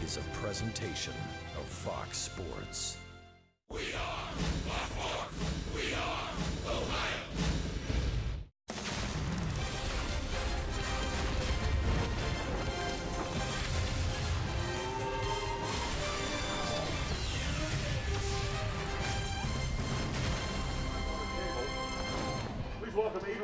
is a presentation of Fox Sports. We are Baltimore. We are Ohio.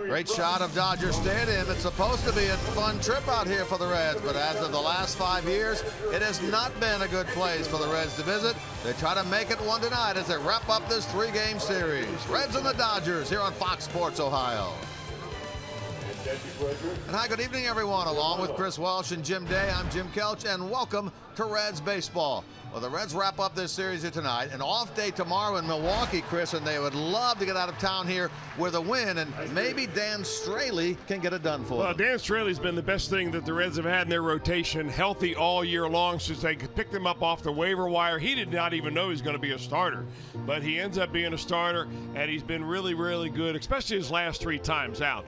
Great shot of Dodger Stadium. It's supposed to be a fun trip out here for the Reds, but as of the last 5 years, it has not been a good place for the Reds to visit. They try to make it one tonight as they wrap up this three-game series. Reds and the Dodgers here on Fox Sports Ohio. And hi, good evening, everyone. Along with Chris Welsh and Jim Day, I'm Jim Kelch, and welcome to Reds Baseball. Well, the Reds wrap up this series here tonight. An off day tomorrow in Milwaukee, Chris, and they would love to get out of town here with a win, and maybe Dan Straley can get it done for them. Well, Dan Straley's been the best thing that the Reds have had in their rotation, healthy all year long since they picked him up off the waiver wire. He did not even know he was going to be a starter, but he ends up being a starter, and he's been really, really good, especially his last 3 times out.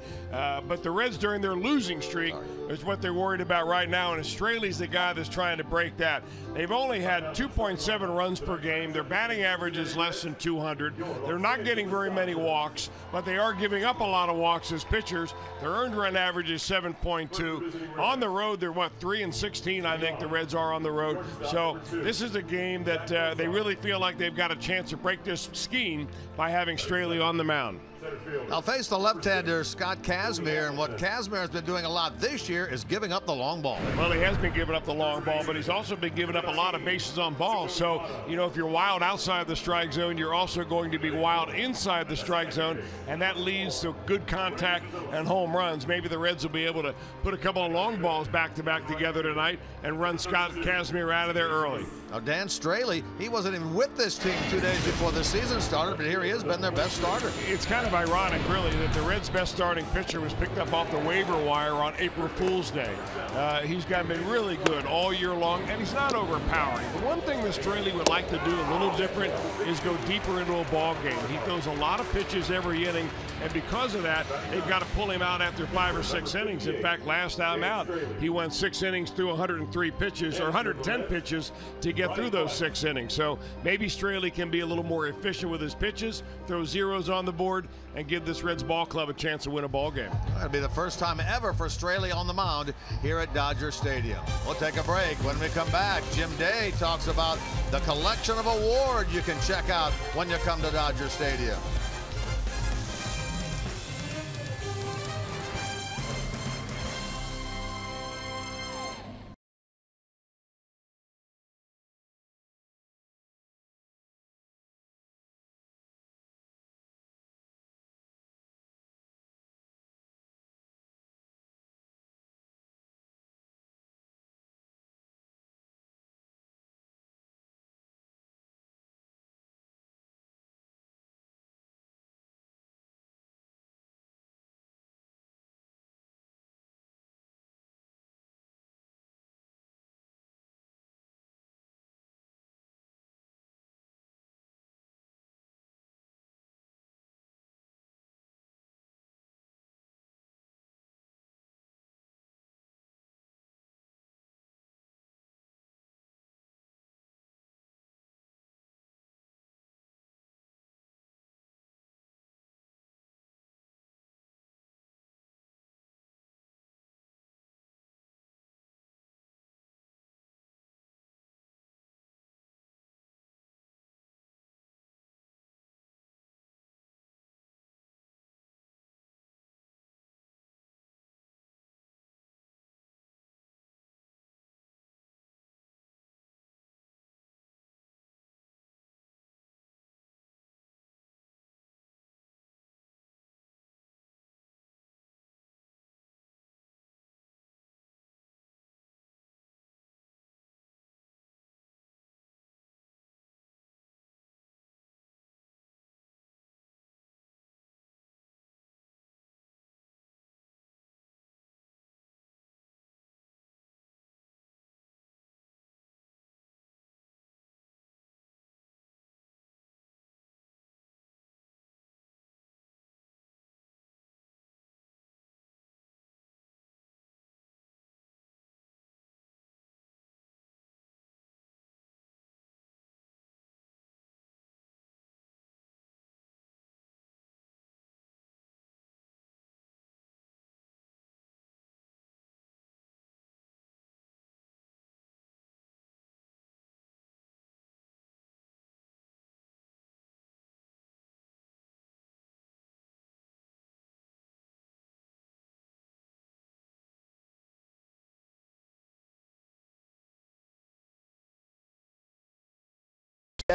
But the Reds, during their losing streak, is what they're worried about right now, and Straley's the guy that's trying to break that. They've only had 2.7 runs per game. Their batting average is less than 200. They're not getting very many walks, but they are giving up a lot of walks as pitchers. Their earned run average is 7.2. On the road, they're, 3-16, I think the Reds are on the road. So this is a game that they really feel like they've got a chance to break this scheme by having Straley on the mound. They'll face the left-hander Scott Kazmir, and what Kazmir has been doing a lot this year is giving up the long ball. Well, he has been giving up the long ball, but he's also been giving up a lot of bases on balls. So, if you're wild outside the strike zone, you're also going to be wild inside the strike zone, and that leads to good contact and home runs. Maybe the Reds will be able to put a couple of long balls back-to-back together tonight and run Scott Kazmir out of there early. Now, Dan Straley, he wasn't even with this team 2 days before the season started, but here he has been their best starter. It's kind of ironic, really, that the Reds' best starting pitcher was picked up off the waiver wire on April Fool's Day. He's been really good all year long, and he's not overpowering. The one thing that Straley would like to do a little different is go deeper into a ball game. He throws a lot of pitches every inning, and because of that, they've got to pull him out after 5 or 6 innings. In fact, last time out, he went 6 innings through 103 pitches, or 110 pitches, to get through those 6 innings. So maybe Straley can be a little more efficient with his pitches, throw zeros on the board, and give this Reds ball club a chance to win a ball game. It'll be the first time ever for Straley on the mound here at Dodger Stadium. We'll take a break. When we come back, Jim Day talks about the collection of awards you can check out when you come to Dodger Stadium.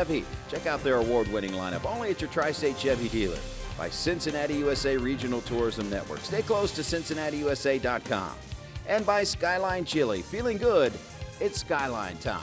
Chevy. Check out their award-winning lineup only at your Tri-State Chevy dealer. By Cincinnati USA Regional Tourism Network. Stay close to CincinnatiUSA.com. And by Skyline Chili. Feeling good? It's Skyline time.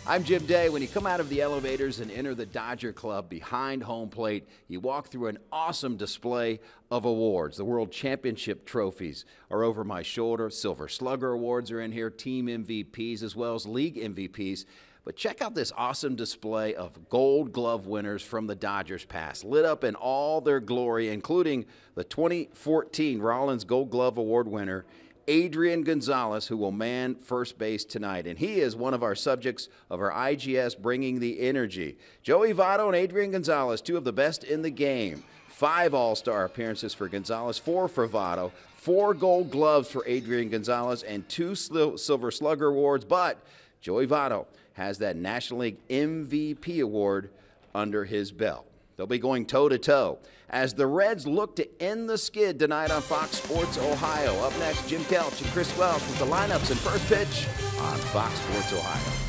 I'm Jim Day. When you come out of the elevators and enter the Dodger Club behind home plate, you walk through an awesome display of awards. The World Championship trophies are over my shoulder. Silver Slugger awards are in here, team MVPs as well as league MVPs. But check out this awesome display of Gold Glove winners from the Dodgers past, lit up in all their glory, including the 2014 Rollins Gold Glove Award winner, Adrian Gonzalez, who will man first base tonight. And he is one of our subjects of our IGS Bringing the Energy. Joey Votto and Adrian Gonzalez, two of the best in the game. 5 All-Star appearances for Gonzalez, 4 for Votto, 4 Gold Gloves for Adrian Gonzalez, and 2 Silver Slugger awards. But Joey Votto has that National League MVP award under his belt. They'll be going toe-to-toe as the Reds look to end the skid tonight on Fox Sports Ohio. Up next, Jim Kelch and Chris Welch with the lineups and first pitch on Fox Sports Ohio.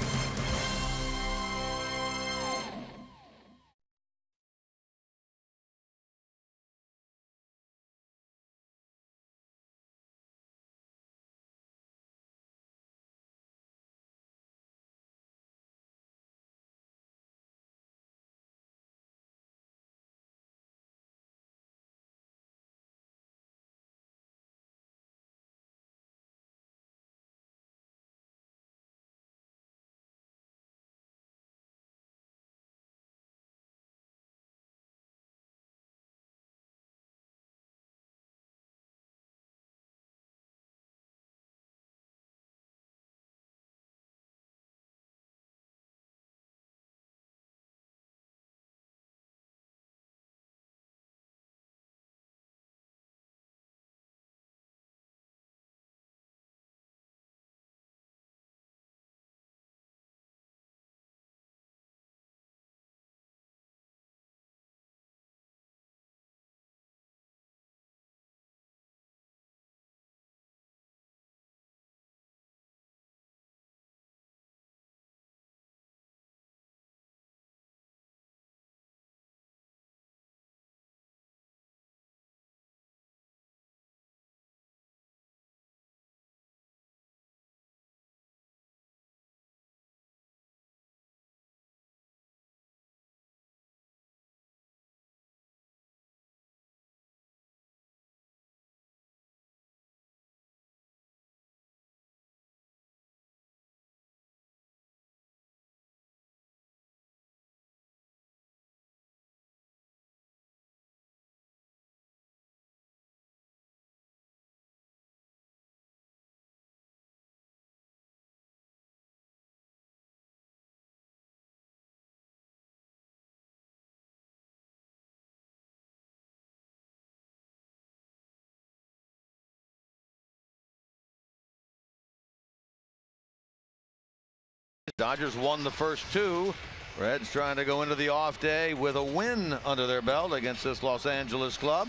Dodgers won the first 2. Reds trying to go into the off day with a win under their belt against this Los Angeles club.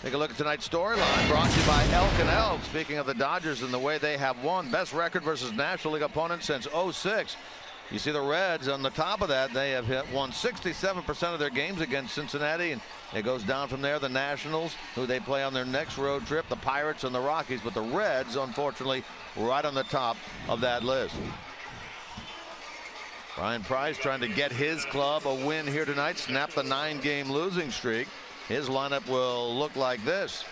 Take a look at tonight's storyline brought to you by Elk and Elk. Speaking of the Dodgers and the way they have won, best record versus National League opponents since '06. You see the Reds on the top of that. They have won 67% of their games against Cincinnati, and it goes down from there. The Nationals, who they play on their next road trip, the Pirates and the Rockies, but the Reds, unfortunately, right on the top of that list. Ryan Price trying to get his club a win here tonight, snap the 9-game losing streak. His lineup will look like this.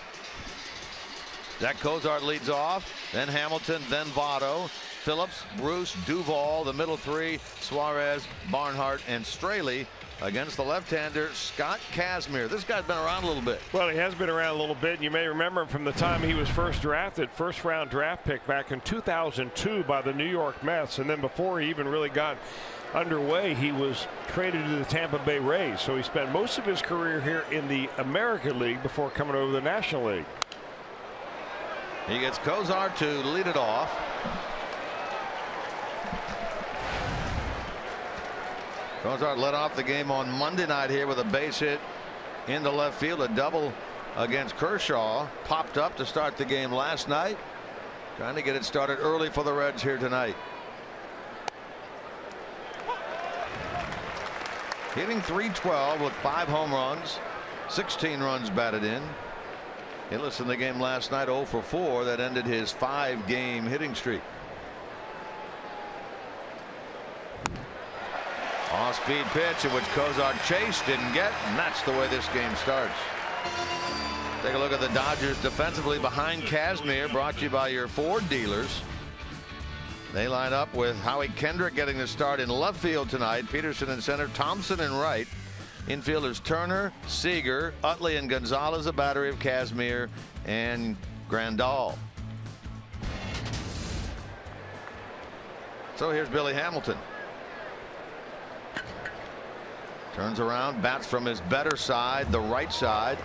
Zach Cozart leads off, then Hamilton, then Votto, Phillips, Bruce, Duvall, the middle 3, Suarez, Barnhart, and Straley against the left-hander Scott Kazmir. This guy's been around a little bit. Well, he has been around a little bit. You may remember him from the time he was first drafted, first-round draft pick back in 2002 by the New York Mets, and then before he even really got underway, he was traded to the Tampa Bay Rays. So he spent most of his career here in the American League before coming over to the National League. He gets Cozart to lead it off. Cozart led off the game on Monday night here with a base hit into left field, a double against Kershaw. Popped up to start the game last night. Trying to get it started early for the Reds here tonight. hitting .312 with 5 home runs, 16 runs batted in. Hitless in the game last night, 0 for 4. That ended his 5-game hitting streak. Off-speed pitch, in which Kozar Chase didn't get, and that's the way this game starts. Take a look at the Dodgers defensively behind Kazmir, brought to you by your Ford dealers. They line up with Howie Kendrick getting the start in left field tonight. Peterson in center, Thompson in right. Infielders Turner, Seager, Utley, and Gonzalez, a battery of Kazmir and Grandal. So here's Billy Hamilton. Turns around, bats from his better side, the right side.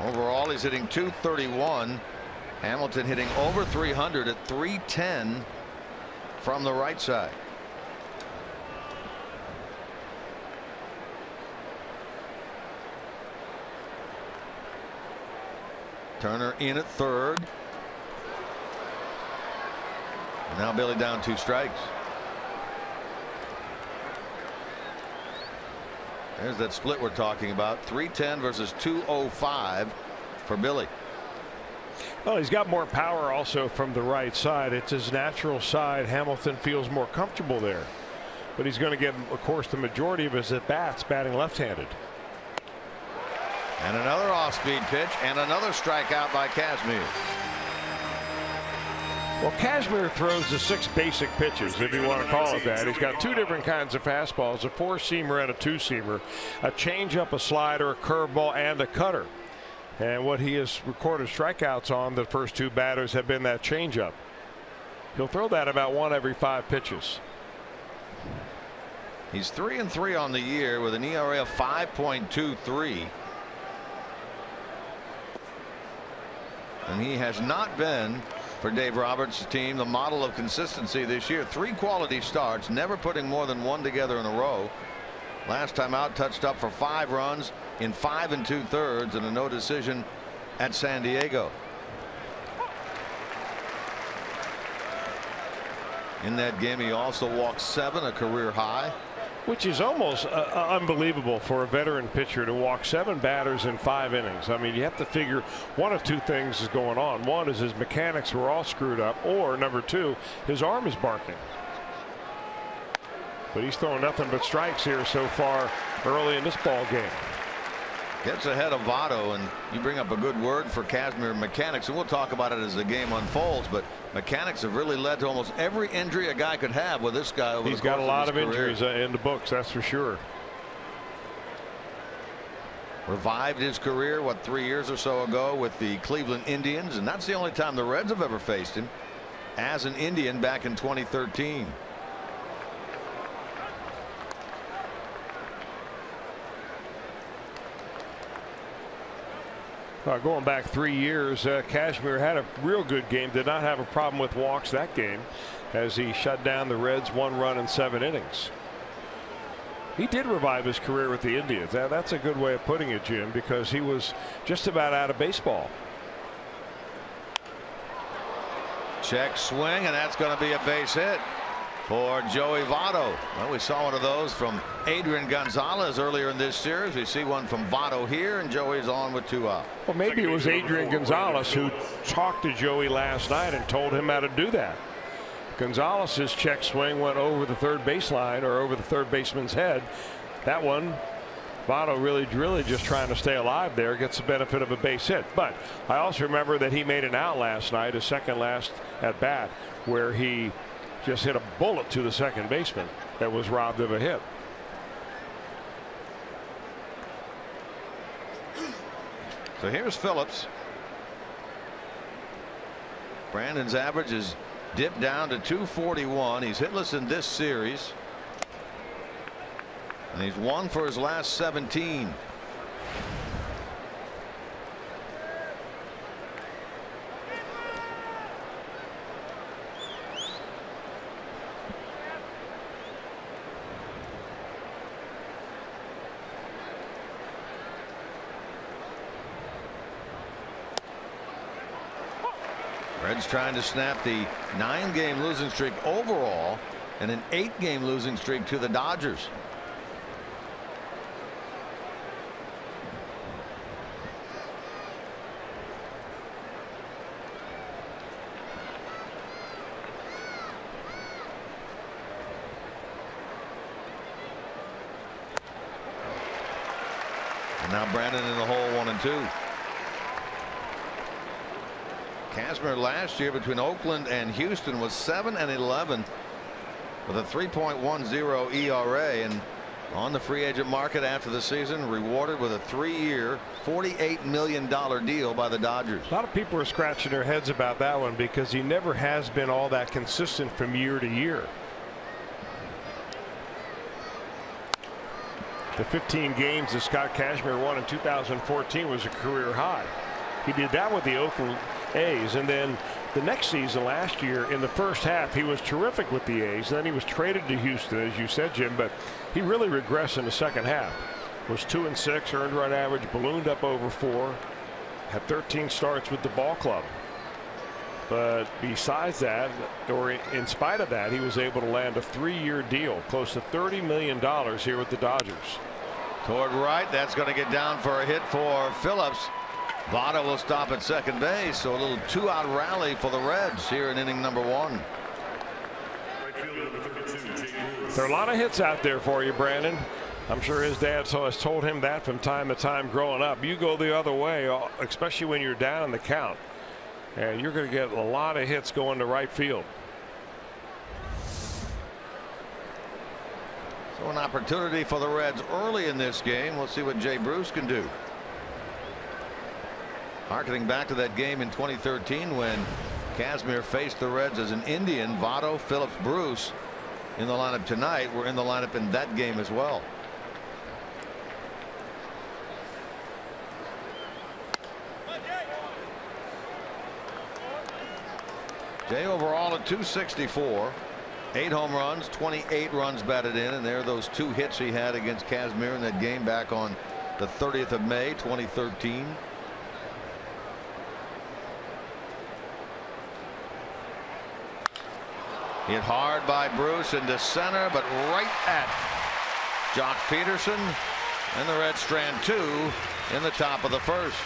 Overall, he's hitting .231. Hamilton hitting over .300 at .310 from the right side. Turner in at third. Now Billy down 2 strikes. There's that split we're talking about. .310 versus .205 for Billy. Well, he's got more power also from the right side. It's his natural side. Hamilton feels more comfortable there. But he's going to get, of course, the majority of his at-bats batting left-handed. And another off-speed pitch and another strikeout by Kazmir. Well, Kazmir throws the 6 basic pitches, if you want to call it that. He's got 2 different kinds of fastballs, a 4-seamer and a 2-seamer, a changeup, a slider, a curveball, and a cutter. And what he has recorded strikeouts on the first 2 batters have been that changeup. He'll throw that about 1 every 5 pitches. He's 3-3 on the year with an ERA of 5.23. And he has not been, for Dave Roberts' team, the model of consistency this year. 3 quality starts, never putting more than 1 together in a row. Last time out, touched up for 5 runs in 5 2/3 and a no decision at San Diego. In that game, he also walked 7, a career high. Which is almost unbelievable for a veteran pitcher to walk 7 batters in 5 innings. I mean, you have to figure one of 2 things is going on. One is his mechanics were all screwed up, or number 2, his arm is barking. But he's throwing nothing but strikes here so far early in this ball game. Gets ahead of Votto, and you bring up a good word for Kazmir, mechanics, and we'll talk about it as the game unfolds, but mechanics have really led to almost every injury a guy could have with this guy over the course of his career. He's got a lot of injuries in the books, that's for sure. Revived his career, what, 3 years or so ago with the Cleveland Indians, and that's the only time the Reds have ever faced him as an Indian back in 2013. Going back 3 years, Kazmir had a real good game. Did not have a problem with walks that game as he shut down the Reds 1 run in 7 innings. He did revive his career with the Indians. That's a good way of putting it, Jim, because he was just about out of baseball. Check swing, and that's going to be a base hit for Joey Votto. Well, we saw one of those from Adrian Gonzalez earlier in this series. We see one from Votto here, and Joey's on with 2 out. Well, maybe it was Adrian Gonzalez who talked to Joey last night and told him how to do that. Gonzalez's check swing went over the third baseline, or over the third baseman's head. That one, Votto really just trying to stay alive there, gets the benefit of a base hit. But I also remember that he made an out last night, his second last at bat, where he just hit a bullet to the second baseman that was robbed of a hit. So here's Phillips. Brandon's average is dipped down to .241. He's hitless in this series, and he's 1 for his last 17. Reds trying to snap the 9-game losing streak overall and an 8-game losing streak to the Dodgers. And now Brandon in the hole, 1-2. Kazmir last year between Oakland and Houston was 7-11 with a 3.10 ERA, and on the free agent market after the season, rewarded with a 3-year $48 million deal by the Dodgers. A lot of people are scratching their heads about that one because he never has been all that consistent from year to year. The 15 games that Scott Kazmir won in 2014 was a career high. He did that with the Oakland A's, and then the next season last year in the first half he was terrific with the A's. Then he was traded to Houston, as you said, Jim, but he really regressed in the second half. Was 2-6, earned run average ballooned up over 4, had 13 starts with the ball club. But besides that, or in spite of that, he was able to land a 3-year deal, close to $30 million here with the Dodgers. Toward right, that's going to get down for a hit for Phillips. Votto will stop at second base, so a little 2-out rally for the Reds here in inning number 1. There are a lot of hits out there for you, Brandon. I'm sure his dad has told him that from time to time growing up. You go the other way, especially when you're down in the count, and you're going to get a lot of hits going to right field. So an opportunity for the Reds early in this game. We'll see what Jay Bruce can do. Harkening back to that game in 2013 when Kazmir faced the Reds as an Indian, Votto, Phillips, Bruce in the lineup tonight were in the lineup in that game as well. Jay overall at 264, 8 home runs, 28 runs batted in, and there are those 2 hits he had against Kazmir in that game back on the 30th of May 2013. Hit hard by Bruce into center, but right at Jock Peterson, and the Reds strand 2 in the top of the first.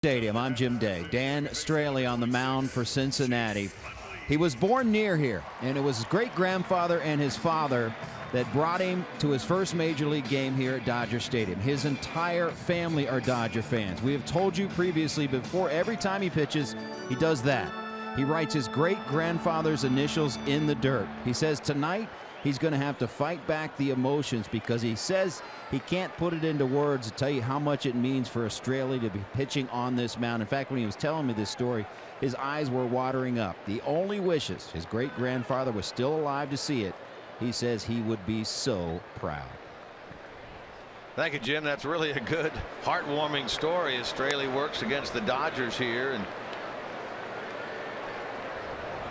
Stadium. I'm Jim Day. Dan Straley on the mound for Cincinnati. He was born near here, and it was his great-grandfather and his father that brought him to his first Major League game here at Dodger Stadium. His entire family are Dodger fans. We have told you previously before, every time he pitches, he does that. He writes his great-grandfather's initials in the dirt. He says tonight he's going to have to fight back the emotions because he says he can't put it into words to tell you how much it means for Australia to be pitching on this mound. In fact, when he was telling me this story, his eyes were watering up. The only wishes his great-grandfather was still alive to see it. He says he would be so proud. Thank you, Jim. That's really a good, heartwarming story as Straley works against the Dodgers here. And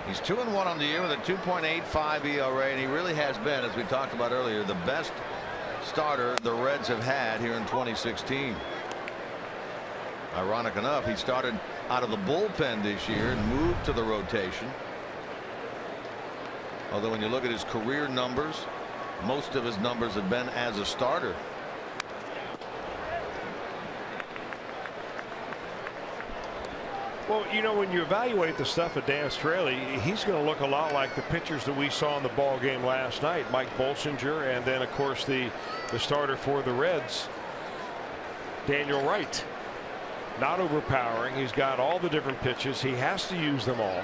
he's 2-1 on the year with a 2.85 ERA, and he really has been, as we talked about earlier, the best starter the Reds have had here in 2016. Ironic enough, he started out of the bullpen this year and moved to the rotation. Although when you look at his career numbers, most of his numbers have been as a starter. Well, you know, when you evaluate the stuff of Dan Straley, he's going to look a lot like the pitchers that we saw in the ball game last night. Mike Bolsinger, and then, of course, the starter for the Reds, Daniel Wright. Not overpowering. He's got all the different pitches. He has to use them all.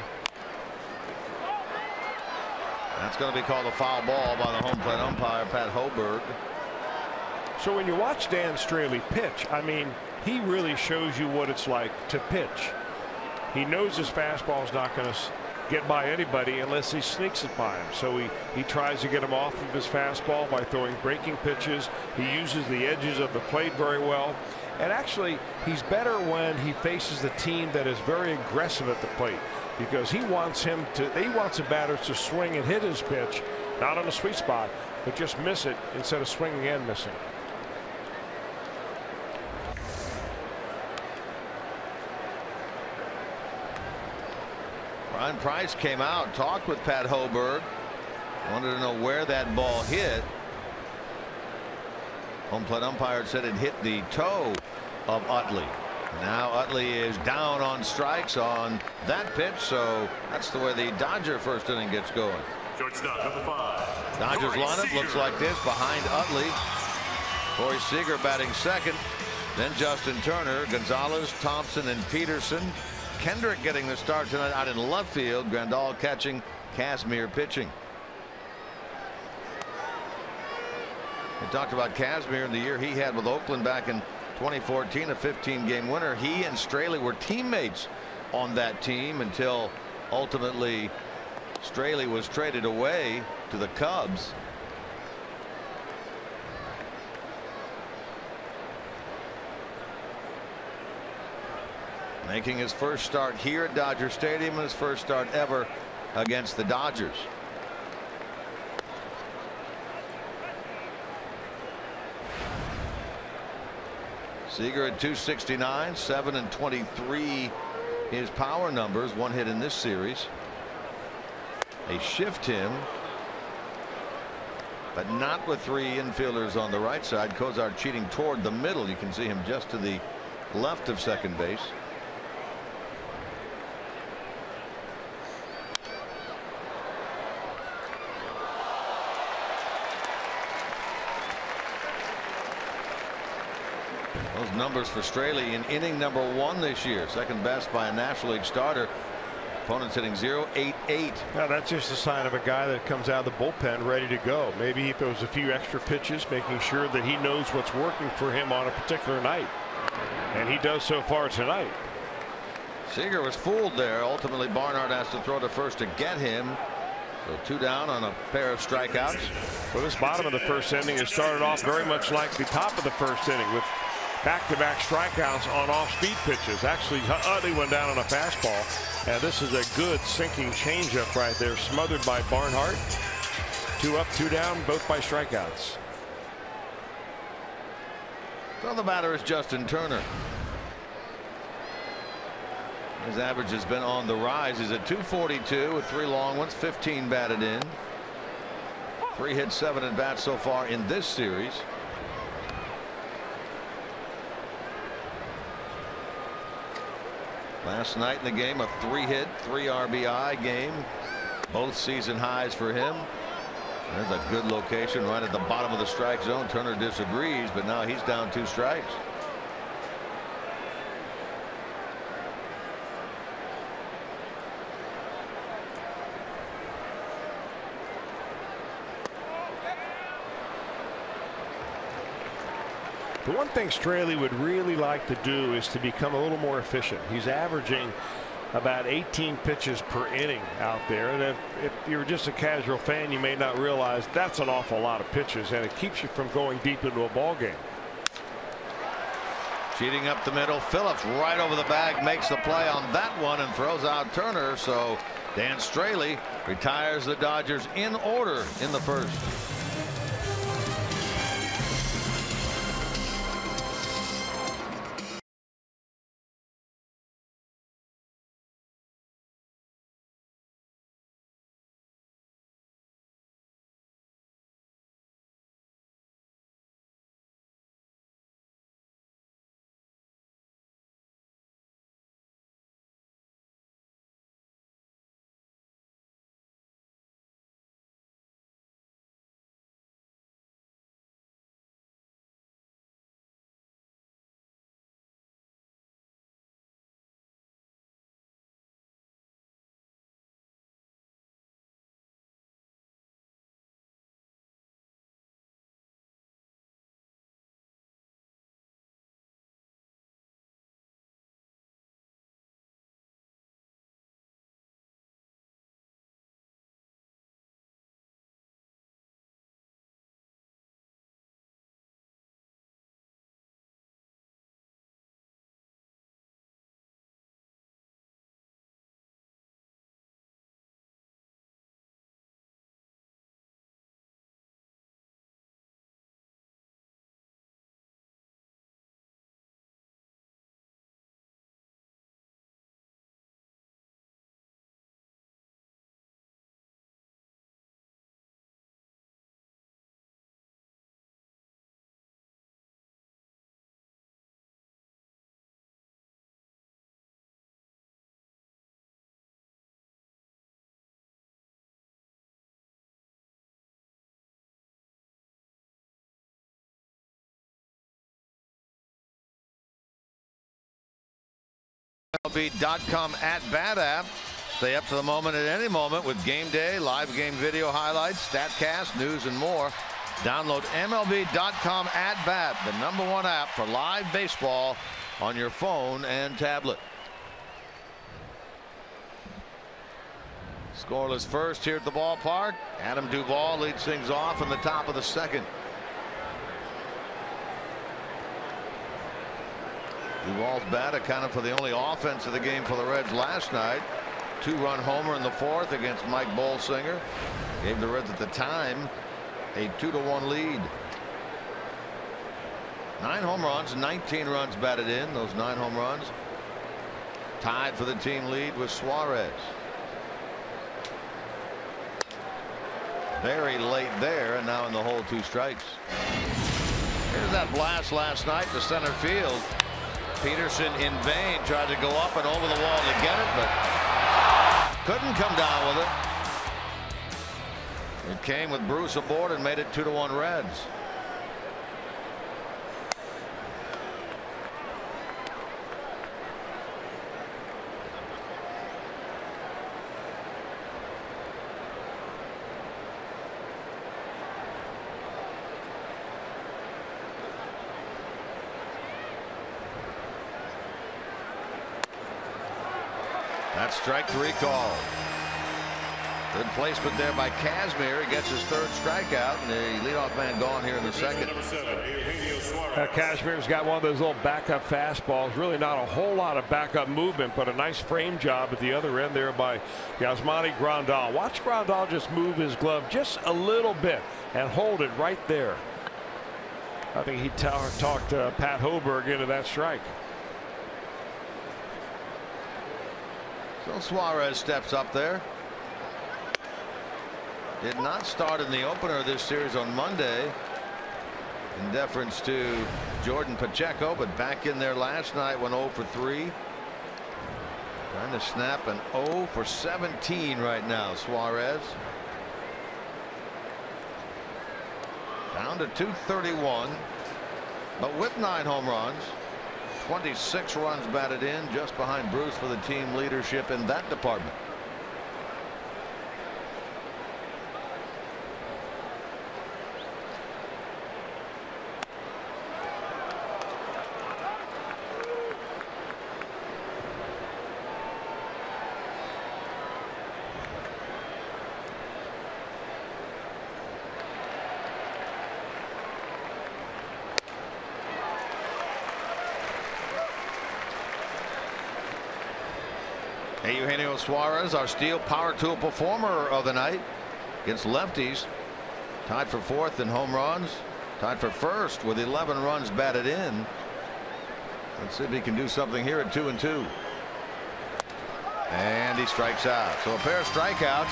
That's going to be called a foul ball by the home plate umpire, Pat Hoberg. So when you watch Dan Straley pitch, I mean, he really shows you what it's like to pitch. He knows his fastball is not going to get by anybody unless he sneaks it by him. So he tries to get him off of his fastball by throwing breaking pitches. He uses the edges of the plate very well. And actually, he's better when he faces the team that is very aggressive at the plate, because he wants the batters to swing and hit his pitch, not on a sweet spot, but just miss it instead of swinging and missing. Ryan Price came out, talked with Pat Hoberg, wanted to know where that ball hit. Home plate umpire said it hit the toe of Utley. Now Utley is down on strikes on that pitch, so that's the way the Dodger first inning gets going. Shortstop number 5. Dodgers lineup looks like this: behind Utley, Corey Seager batting second, then Justin Turner, Gonzalez, Thompson, and Peterson. Kendrick getting the start tonight out in left field. Grandal catching, Casimir pitching. We talked about Casimir in the year he had with Oakland back in 2014, a 15-game winner. He and Straley were teammates on that team until ultimately Straley was traded away to the Cubs. Making his first start here at Dodger Stadium and his first start ever against the Dodgers. Seager at 269, 7 and 23 his power numbers, one hit in this series. They shift him, but not with 3 infielders on the right side. Kozar cheating toward the middle. You can see him just to the left of second base. Those numbers for Straley in inning number 1 this year, second best by a National League starter. Opponents hitting 0.88. Now that's just a sign of a guy that comes out of the bullpen ready to go. Maybe he throws a few extra pitches, making sure that he knows what's working for him on a particular night, and he does so far tonight. Seager was fooled there. Ultimately, Barnhart has to throw to first to get him. So 2 down on a pair of strikeouts. Well, this bottom of the first inning has started off very much like the top of the first inning, with back-to-back strikeouts on off-speed pitches. Actually, Utley went down on a fastball, and this is a good sinking changeup right there, smothered by Barnhart. 2 up, 2 down, both by strikeouts. So the batter is Justin Turner. His average has been on the rise. He's at 242 with 3 long ones, 15 batted in. 3 hits, 7 at bats so far in this series. Last night in the game, a 3-hit, 3 RBI game. Both season highs for him. There's a good location right at the bottom of the strike zone. Turner disagrees, but now he's down 2 strikes. The one thing Straley would really like to do is to become a little more efficient. He's averaging about 18 pitches per inning out there, and if you're just a casual fan, you may not realize that's an awful lot of pitches, and it keeps you from going deep into a ball game. Cheating up the middle, Phillips right over the bag, makes the play on that one and throws out Turner. So Dan Straley retires the Dodgers in order in the first. MLB.com @bat app. Stay up to the moment at any moment with game day, live game video highlights, StatCast, news, and more. Download MLB.com @bat, the #1 app for live baseball on your phone and tablet. Scoreless first here at the ballpark. Adam Duvall leads things off in the top of the second. Duvall's bat accounted for the only offense of the game for the Reds last night. 2-run homer in the fourth against Mike Bolsinger. Gave the Reds at the time a 2-1 lead. 9 home runs, 19 runs batted in. Those 9 home runs tied for the team lead with Suarez. Very late there, and now in the hole, 2 strikes. Here's that blast last night to center field. Peterson in vain tried to go up and over the wall to get it, but couldn't come down with it. It came with Bruce aboard and made it 2-1 Reds. That's strike 3 call. Good placement there by Kazmir. He gets his 3rd strikeout, and the leadoff man gone here in the second. Kazmir's got one of those little backup fastballs. Really not a whole lot of backup movement, but a nice frame job at the other end there by Yasmani Grandal. Watch Grandal just move his glove just a little bit and hold it right there. I think he talked Pat Hoberg into that strike. So Suarez steps up there. Did not start in the opener of this series on Monday in deference to Jordan Pacheco, but back in there last night, went 0 for 3. Trying to snap an 0 for 17 right now. Suarez down to 231, but with 9 home runs. 26 runs batted in, just behind Bruce for the team leadership in that department. Eugenio Suarez, our steel power tool performer of the night against lefties, tied for 4th in home runs, tied for 1st with 11 runs batted in. Let's see if he can do something here at 2-2. And he strikes out. So a pair of strikeouts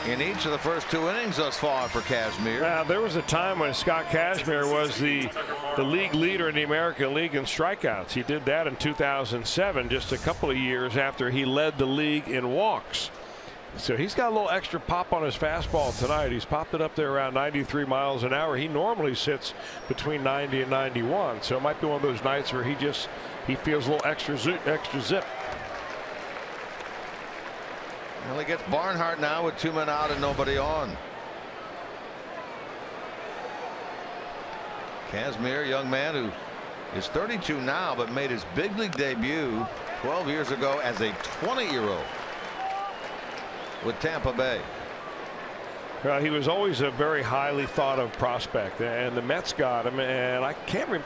in each of the first 2 innings thus far for Kazmir. Now, there was a time when Scott Kazmir was the league leader in the American League in strikeouts. He did that in 2007, just a couple of years after he led the league in walks. So he's got a little extra pop on his fastball tonight. He's popped it up there around 93 miles an hour. He normally sits between 90 and 91. So it might be one of those nights where he feels a little extra zip. Well, he gets Barnhart now with 2 men out and nobody on. Kazmir, young man who is 32 now, but made his big league debut 12 years ago as a 20-year-old with Tampa Bay. Well, he was always a very highly thought of prospect, and the Mets got him, and I'll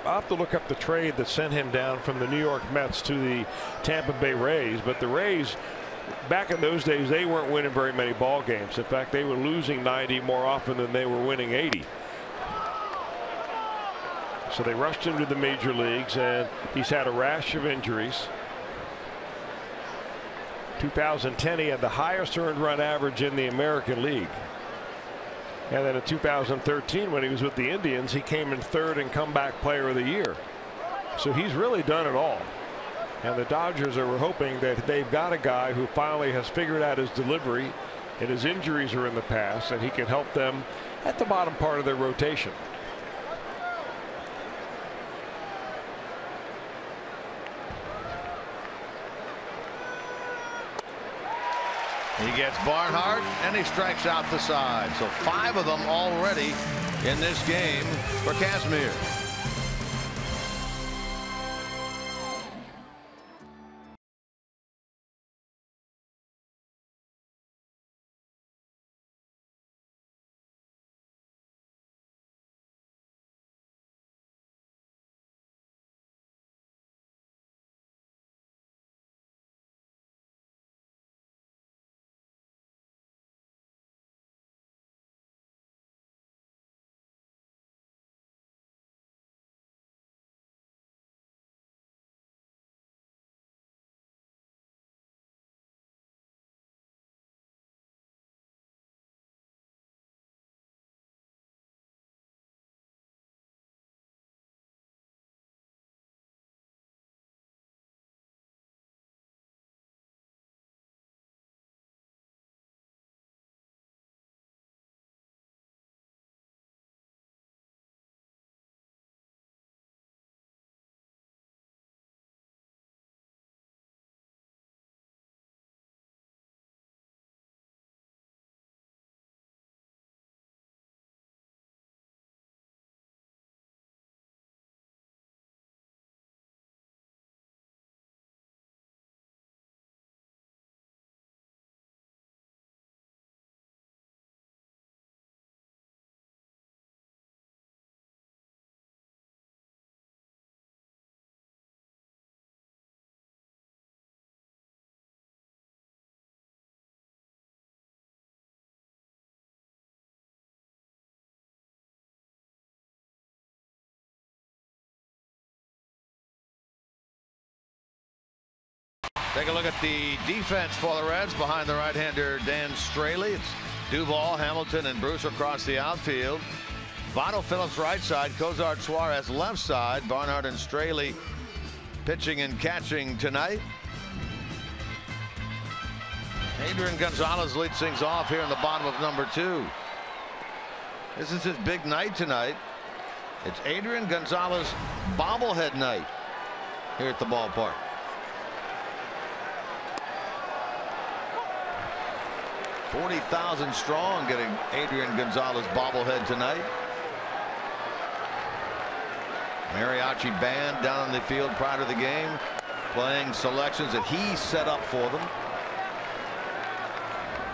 have to look up the trade that sent him down from the New York Mets to the Tampa Bay Rays. But the Rays, back in those days, they weren't winning very many ball games. In fact, they were losing 90 more often than they were winning 80. So they rushed him to the major leagues, and he's had a rash of injuries. 2010, he had the highest earned run average in the American League. And then in 2013, when he was with the Indians, he came in 3rd in comeback player of the year. So he's really done it all. And the Dodgers are hoping that they've got a guy who finally has figured out his delivery, and his injuries are in the past, and he can help them at the bottom part of their rotation. He gets Barnhart, and he strikes out the side. So 5 of them already in this game for Kazmir. Take a look at the defense for the Reds behind the right-hander Dan Straley. It's Duvall, Hamilton, and Bruce across the outfield. Votto Phillips right side, Cozart Suarez left side. Barnhart and Straley pitching and catching tonight. Adrian Gonzalez leads things off here in the bottom of number 2. This is his big night tonight. It's Adrian Gonzalez bobblehead night here at the ballpark. $40,000 strong getting Adrian Gonzalez bobblehead tonight. Mariachi band down on the field prior to the game, playing selections that he set up for them.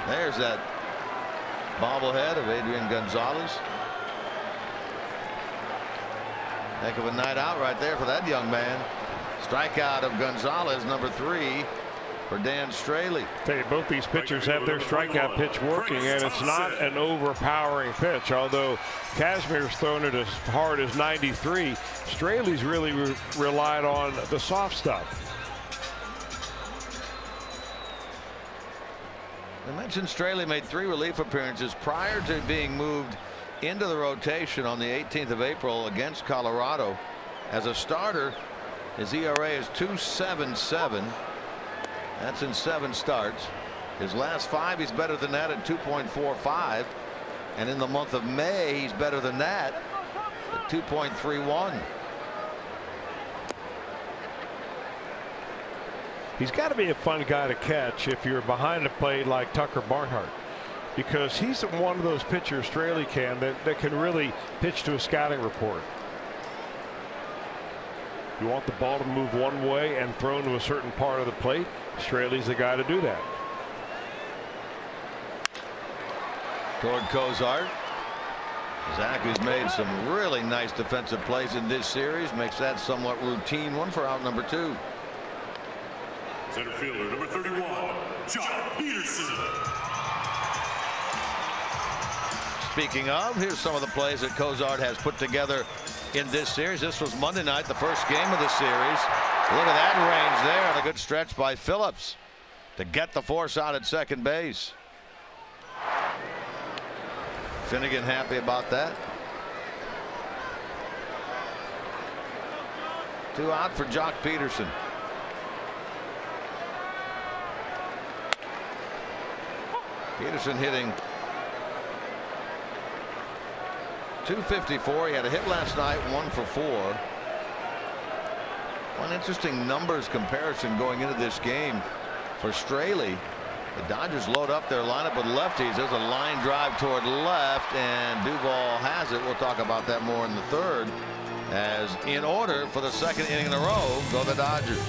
There's that bobblehead of Adrian Gonzalez. Heck of a night out right there for that young man. Strikeout of Gonzalez, number 3 for Dan Straley. Tell you, both these pitchers have their strikeout pitch working, and it's not an overpowering pitch. Although Kazmir's thrown it as hard as 93, Straley's really relied on the soft stuff. I mentioned Straley made 3 relief appearances prior to being moved into the rotation on the 18th of April against Colorado. As a starter, his ERA is 2.77. That's in 7 starts. His last 5, he's better than that at 2.45. And in the month of May, he's better than that at 2.31. He's got to be a fun guy to catch if you're behind the plate like Tucker Barnhart, because he's one of those pitchers, Straley can, that can really pitch to a scouting report. You want the ball to move one way and thrown to a certain part of the plate, Straley's the guy to do that. Toward Cozart. Zach, who's made some really nice defensive plays in this series, makes that somewhat routine one for out number 2. Center fielder number 31, Jock Peterson. Speaking of, here's some of the plays that Cozart has put together in this series. This was Monday night, the first game of the series. Look at that range there, and a good stretch by Phillips to get the force out at second base. Finnegan happy about that. 2 out for Jock Peterson. Peterson hitting .254. He had a hit last night, 1 for 4. One interesting numbers comparison going into this game for Straley. The Dodgers load up their lineup with lefties. There's a line drive toward left, and Duvall has it. We'll talk about that more in the third, as in order for the second inning in a row go the Dodgers.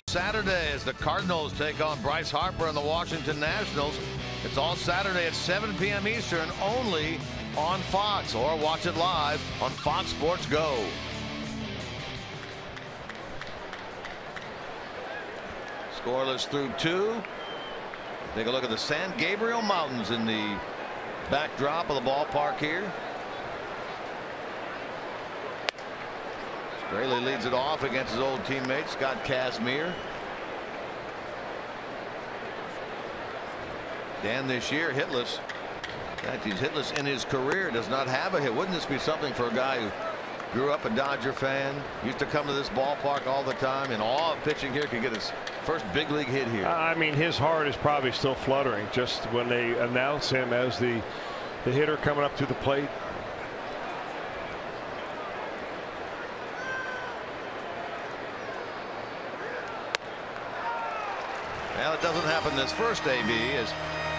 Saturday as the Cardinals take on Bryce Harper and the Washington Nationals. It's all Saturday at 7 p.m. Eastern, only on Fox, or watch it live on Fox Sports Go. Scoreless through 2. Take a look at the San Gabriel Mountains in the backdrop of the ballpark here. Straley leads it off against his old teammate Scott Kazmir. Dan this year hitless. In fact, he's hitless in his career. Does not have a hit. Wouldn't this be something for a guy who grew up a Dodger fan, used to come to this ballpark all the time, in awe of pitching here, could get his first big league hit here? I mean, his heart is probably still fluttering just when they announce him as the hitter coming up to the plate. Well, it doesn't happen this first AB as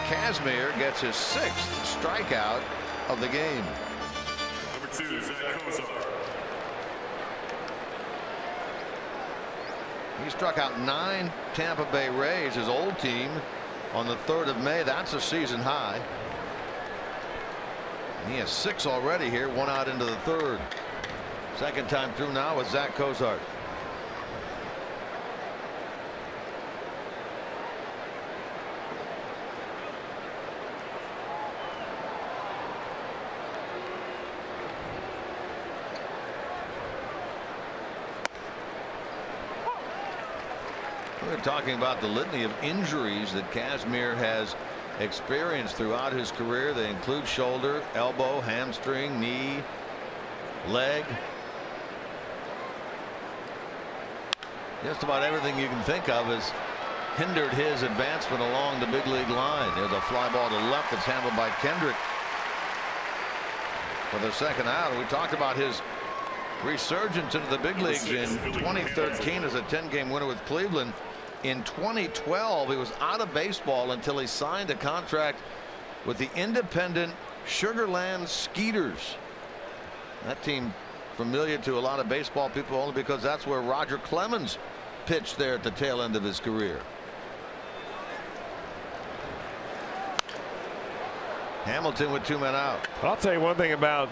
Kazmir gets his 6th strikeout of the game. Number 2, Zach Kozar. He struck out 9 Tampa Bay Rays, his old team, on the 3rd of May. That's a season high. And he has 6 already here, 1 out into the 3rd. Second time through now with Zach Kozar. We're talking about the litany of injuries that Kazmir has experienced throughout his career. They include shoulder, elbow, hamstring, knee, leg. Just about everything you can think of has hindered his advancement along the big league line. There's a fly ball to left that's handled by Kendrick for the second out. We talked about his resurgence into the big leagues in 2013 as a 10-game winner with Cleveland. In 2012, he was out of baseball until he signed a contract with the independent Sugarland Skeeters. That team familiar to a lot of baseball people only because that's where Roger Clemens pitched there at the tail end of his career. Hamilton with 2 men out. I'll tell you one thing about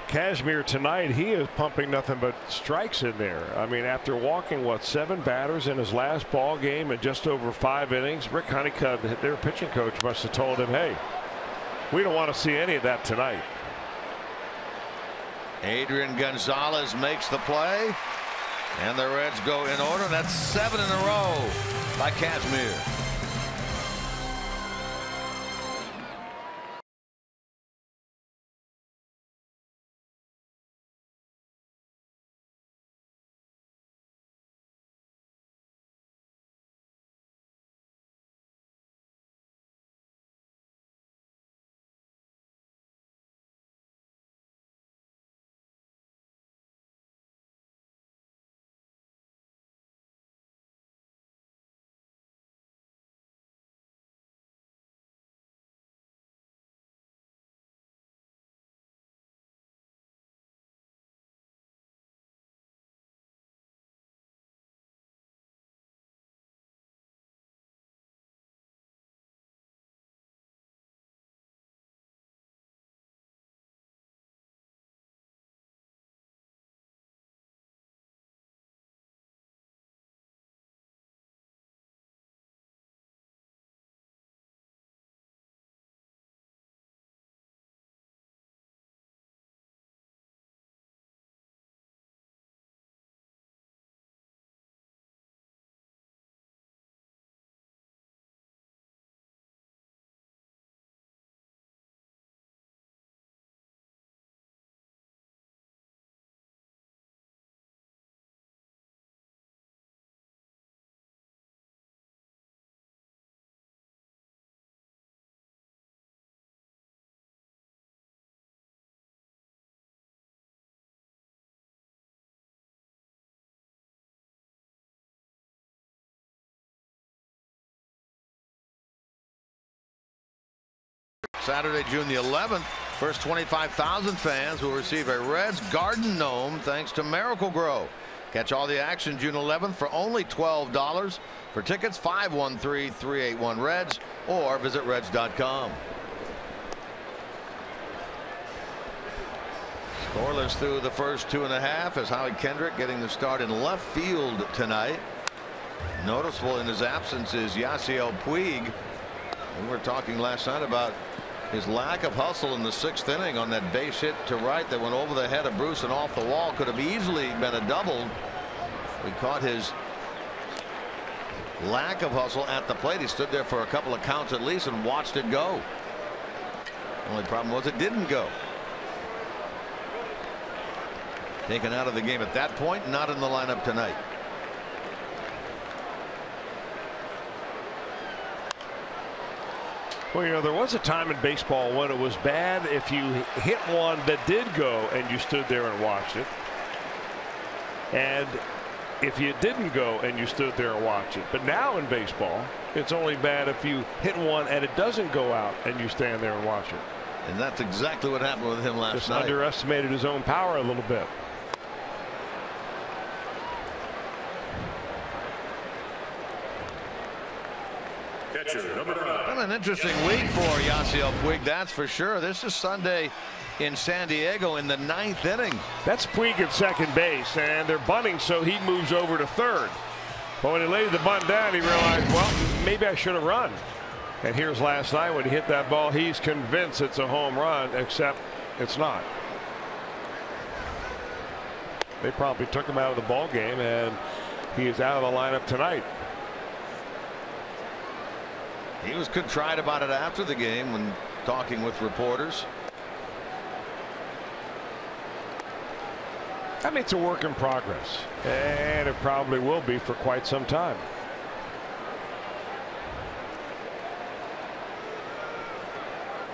Kazmir tonight. He is pumping nothing but strikes in there. I mean, after walking, what, 7 batters in his last ball game in just over 5 innings, Rick Honeycutt, their pitching coach, must have told him, hey, we don't want to see any of that tonight. Adrian Gonzalez makes the play, and the Reds go in order. That's 7 in a row by Kazmir. Saturday, June the 11th, first 25,000 fans will receive a Reds Garden Gnome thanks to Miracle-Gro. Catch all the action June 11th for only $12. For tickets, 513-381-REDS or visit Reds.com. Scoreless through the first 2.5 as Howie Kendrick getting the start in left field tonight. Noticeable in his absence is Yasiel Puig. We were talking last night about his lack of hustle in the 6th inning on that base hit to right that went over the head of Bruce and off the wall. Could have easily been a double. We caught his lack of hustle at the plate. He stood there for a couple of counts at least and watched it go. Only problem was it didn't go. Taken out of the game at that point, not in the lineup tonight. Well, you know, there was a time in baseball when it was bad if you hit one that did go and you stood there and watched it. And if you didn't go and you stood there and watched it. But now in baseball, it's only bad if you hit one and it doesn't go out and you stand there and watch it. And that's exactly what happened with him last night. Underestimated his own power a little bit. Been an interesting week for Yasiel Puig, that's for sure. This is Sunday in San Diego in the 9th inning. That's Puig at second base, and they're bunting, so he moves over to third. But when he laid the bunt down, he realized, well, maybe I should have run. And here's last night when he hit that ball, he's convinced it's a home run, except it's not. They probably took him out of the ball game, and he is out of the lineup tonight. He was contrite about it after the game when talking with reporters. I mean, it's a work in progress, and it probably will be for quite some time.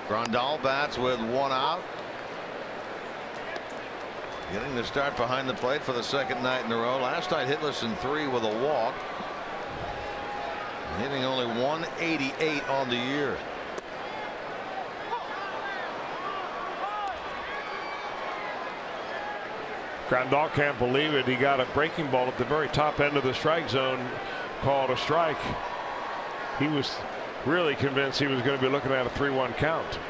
Grandal bats with 1 out. Getting the start behind the plate for the 2nd night in a row. Last night hitless in 3 with a walk. Hitting only 188 on the year. Grandal can't believe it. He got a breaking ball at the very top end of the strike zone called a strike. He was really convinced he was going to be looking at a 3-1 count.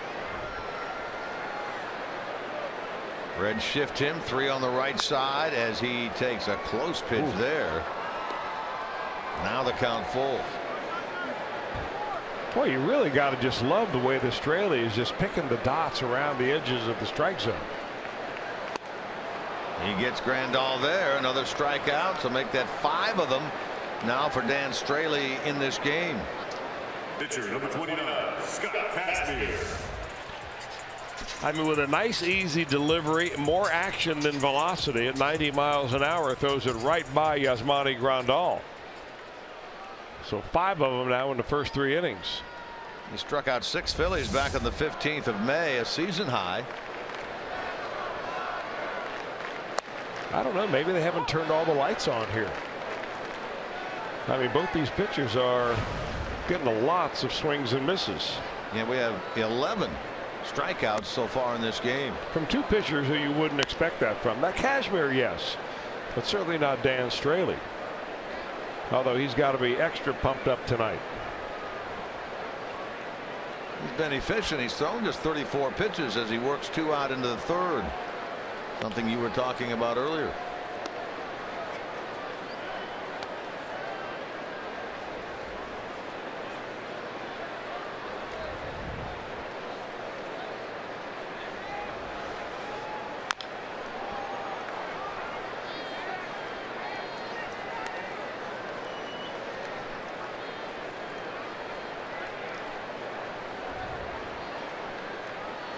Reds shift him 3 on the right side as he takes a close pitch there. Now the count full. Boy, you really got to just love the way the Straley is just picking the dots around the edges of the strike zone. He gets Grandal there. Another strikeout. So make that 5 of them now for Dan Straley in this game. Pitcher number 29, Scott Kazmir. I mean, with a nice, easy delivery, more action than velocity at 90 miles an hour, throws it right by Yasmani Grandal. So 5 of them now in the first 3 innings. He struck out 6 Phillies back on the 15th of May, a season high. I don't know. Maybe they haven't turned all the lights on here. I mean, both these pitchers are getting lots of swings and misses. Yeah, we have 11 strikeouts so far in this game. From 2 pitchers who you wouldn't expect that from. That Kazmir, yes, but certainly not Dan Straley. Although he's got to be extra pumped up tonight. He's been efficient. He's thrown just 34 pitches as he works 2 out into the 3rd. Something you were talking about earlier.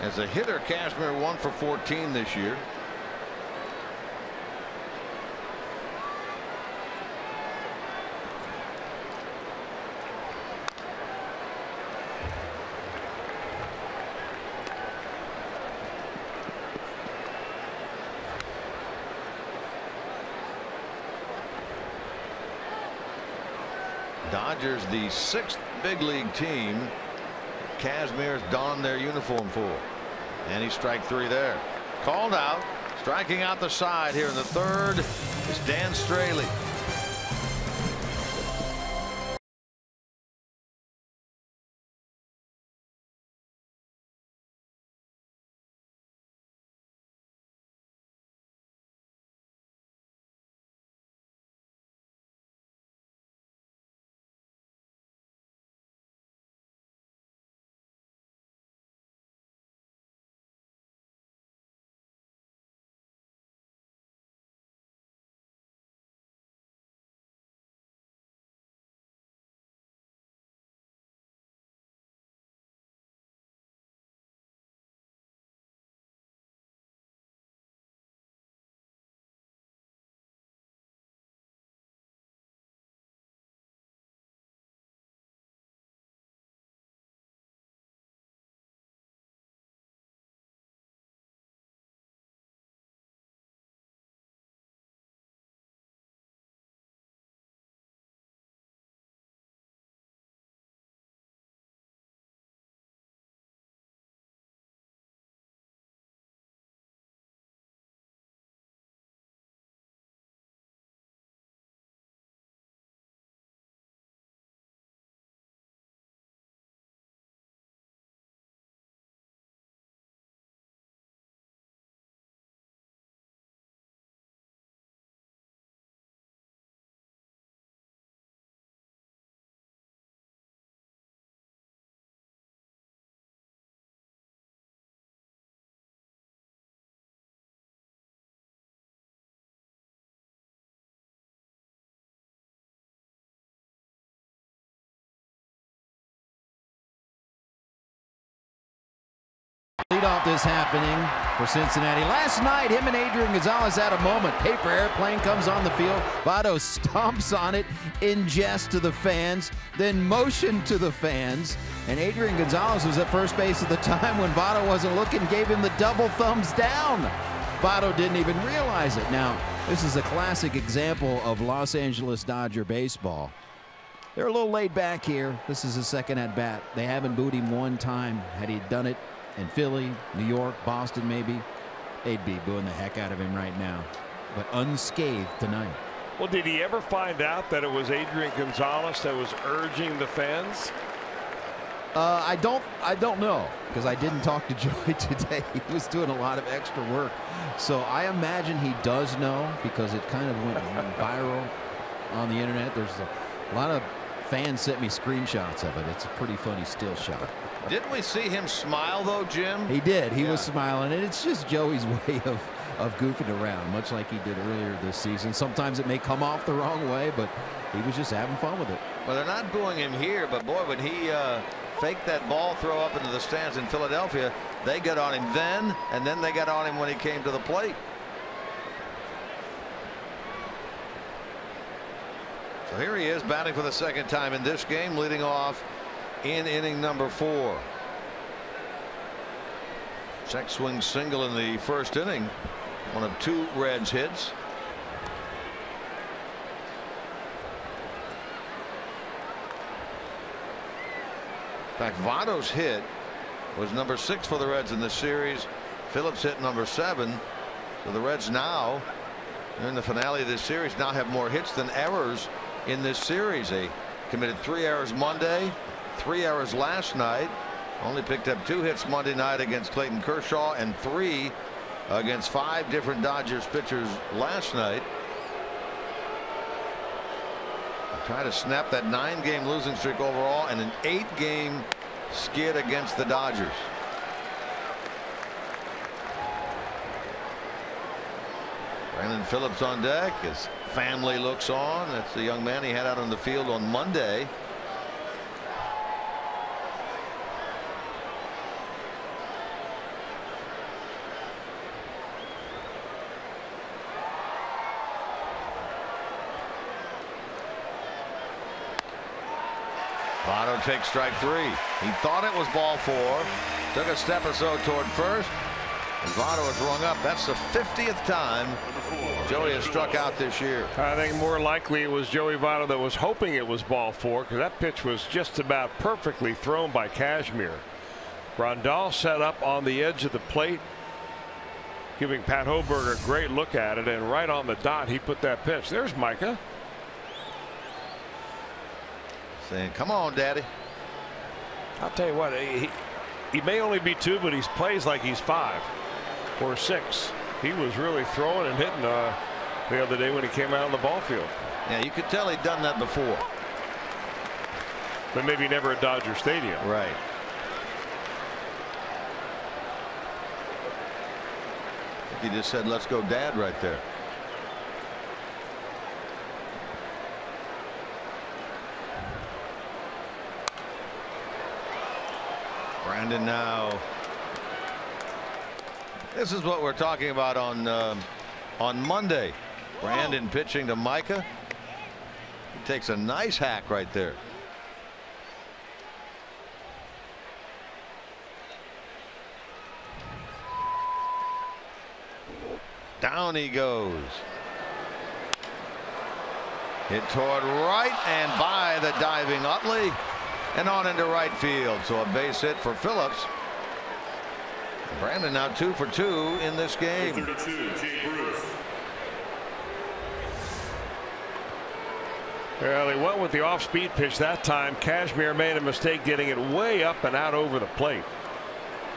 As a hitter, Kazmir 1 for 14 this year. Dodgers, the 6th big league team Kazmir's donned their uniform for. And he's strike 3 there. Called out. Striking out the side here in the 3rd is Dan Straley. Leadoff is happening for Cincinnati. Last night, him and Adrian Gonzalez had a moment. Paper airplane comes on the field. Votto stomps on it in jest to the fans, then motioned to the fans. And Adrian Gonzalez was at first base at the time when Votto wasn't looking, gave him the double thumbs down. Votto didn't even realize it. Now, this is a classic example of Los Angeles Dodger baseball. They're a little laid back here. This is his second at bat. They haven't booed him one time. Had he done it in Philly, New York, Boston maybe, they'd be booing the heck out of him right now. But unscathed tonight. Well, did he ever find out that it was Adrian Gonzalez that was urging the fans? I don't know, because I didn't talk to Joey today. He was doing a lot of extra work. So I imagine he does know, because it kind of went viral on the internet. There's a lot of fans sent me screenshots of it. It's a pretty funny still shot. Didn't we see him smile though, Jim? He did. He was smiling, and it's just Joey's way of of goofing around, much like he did earlier this season. Sometimes it may come off the wrong way, but he was just having fun with it. Well, they're not booing him here, but boy, when he faked that ball throw up into the stands in Philadelphia, they got on him then, and then they got on him when he came to the plate. So here he is batting for the second time in this game, leading off in inning number 4. Check swing single in the first inning, one of 2 Reds hits. In fact, Votto's hit was number 6 for the Reds in this series. Phillips hit number 7. So the Reds now, in the finale of this series, now have more hits than errors in this series. They committed 3 errors Monday, 3 errors last night. Only picked up 2 hits Monday night against Clayton Kershaw and 3 against 5 different Dodgers pitchers last night. Try to snap that 9-game losing streak overall and an 8-game skid against the Dodgers. Brandon Phillips on deck. His family looks on. That's the young man he had out on the field on Monday. Votto takes strike 3. He thought it was ball 4. Took a step or so toward first. And Votto is rung up. That's the 50th time Joey has struck out this year. I think more likely it was Joey Votto that was hoping it was ball 4, because that pitch was just about perfectly thrown by Kazmir. Grandal set up on the edge of the plate, giving Pat Hoberg a great look at it, and right on the dot he put that pitch. There's Micah saying, "Come on, Daddy." I'll tell you what, he may only be 2, but he plays like he's 5 or 6. He was really throwing and hitting the other day when he came out on the ball field. Yeah, you could tell he'd done that before. But maybe never at Dodger Stadium. Right. He just said, "Let's go, Dad," right there. Brandon now. This is what we're talking about on Monday. Brandon pitching to Micah. He takes a nice hack right there. Down he goes. Hit toward right and by the diving Utley and on into right field. So a base hit for Phillips. Brandon now 2 for 2 in this game. 32, Bruce. Well, they went with the off-speed pitch that time. Kazmir made a mistake getting it way up and out over the plate.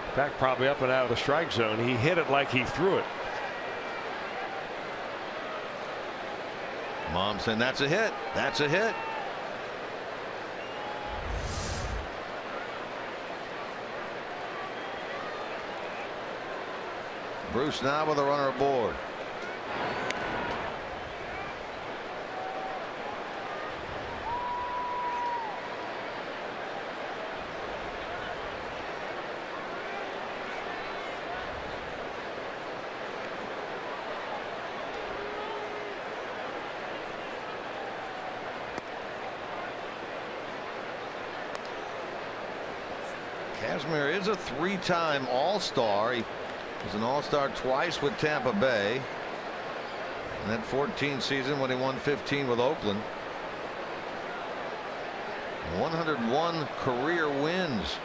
In fact, probably up and out of the strike zone. He hit it like he threw it. Mom saying, "That's a hit. That's a hit." Bruce now with a runner aboard. Kazmir is a 3-time All-Star. He was an All-Star twice with Tampa Bay. And that 14 season when he won 15 with Oakland. 101 career wins.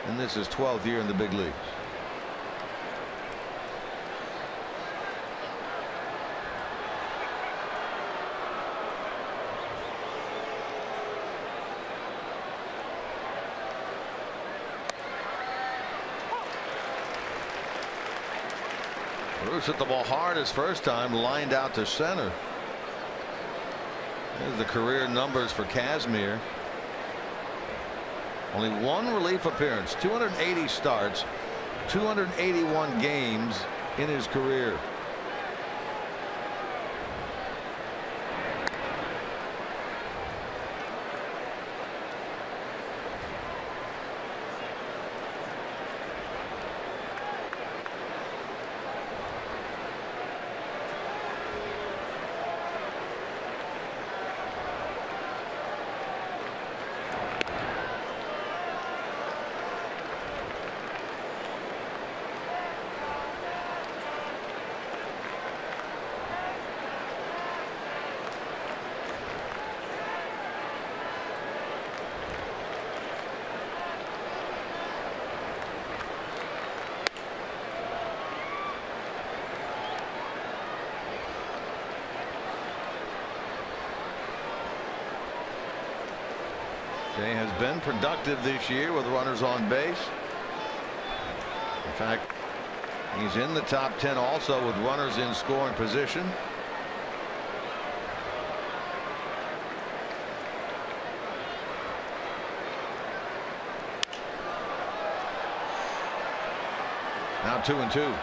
And this is 12th year in the big leagues. Bruce hit the ball hard his first time, lined out to center. There's the career numbers for Kazmir. Only 1 relief appearance, 280 starts, 281 games in his career. Jay has been productive this year with runners on base. In fact, he's in the top 10 also with runners in scoring position. Now 2-2.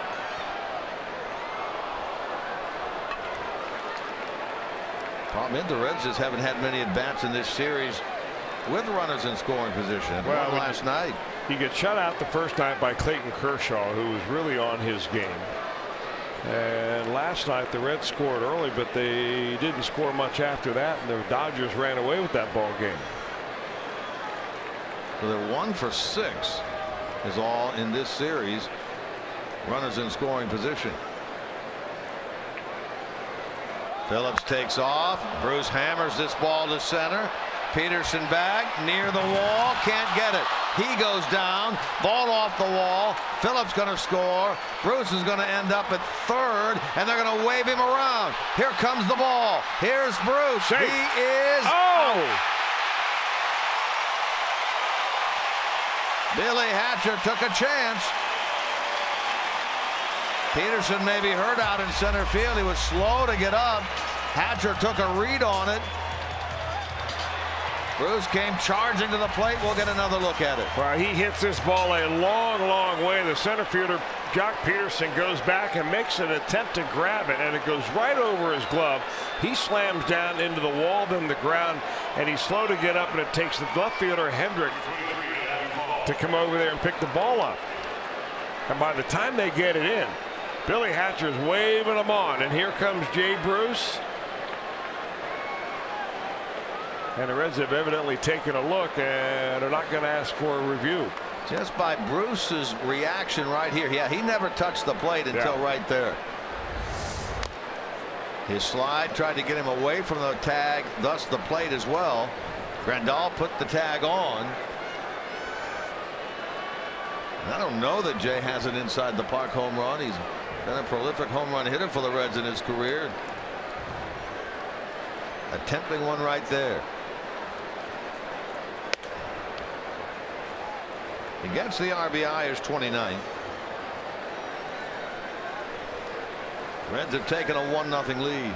Problem is the Reds just haven't had many at-bats in this series with runners in scoring position. Well, last night he gets shut out the first night by Clayton Kershaw, who was really on his game. And last night the Reds scored early, but they didn't score much after that, and the Dodgers ran away with that ball game. So they're 1 for 6 is all in this series. Runners in scoring position. Phillips takes off. Bruce hammers this ball to center. Peterson back near the wall, can't get it. He goes down, ball off the wall. Phillips going to score. Bruce is going to end up at third, and they're going to wave him around. Here comes the ball. Here's Bruce. Safe. He is out. Billy Hatcher took a chance. Peterson may be hurt out in center field. He was slow to get up. Hatcher took a read on it. Bruce came charging to the plate. We'll get another look at it. Well, he hits this ball a long way. The center fielder, Jock Peterson, goes back and makes an attempt to grab it, and it goes right over his glove. He slams down into the wall, then the ground, and he's slow to get up, and it takes the left fielder, Hendrick, to come over there and pick the ball up. And by the time they get it in, Billy Hatcher's waving them on, and here comes Jay Bruce. And the Reds have evidently taken a look and are not going to ask for a review. Just by Bruce's reaction right here. Yeah, he never touched the plate until right there. His slide tried to get him away from the tag, thus the plate as well. Grandal put the tag on. I don't know that Jay has an inside the park home run. He's been a prolific home run hitter for the Reds in his career. Attempting one right there. He gets the RBI, his 29th. Reds have taken a 1-0 lead.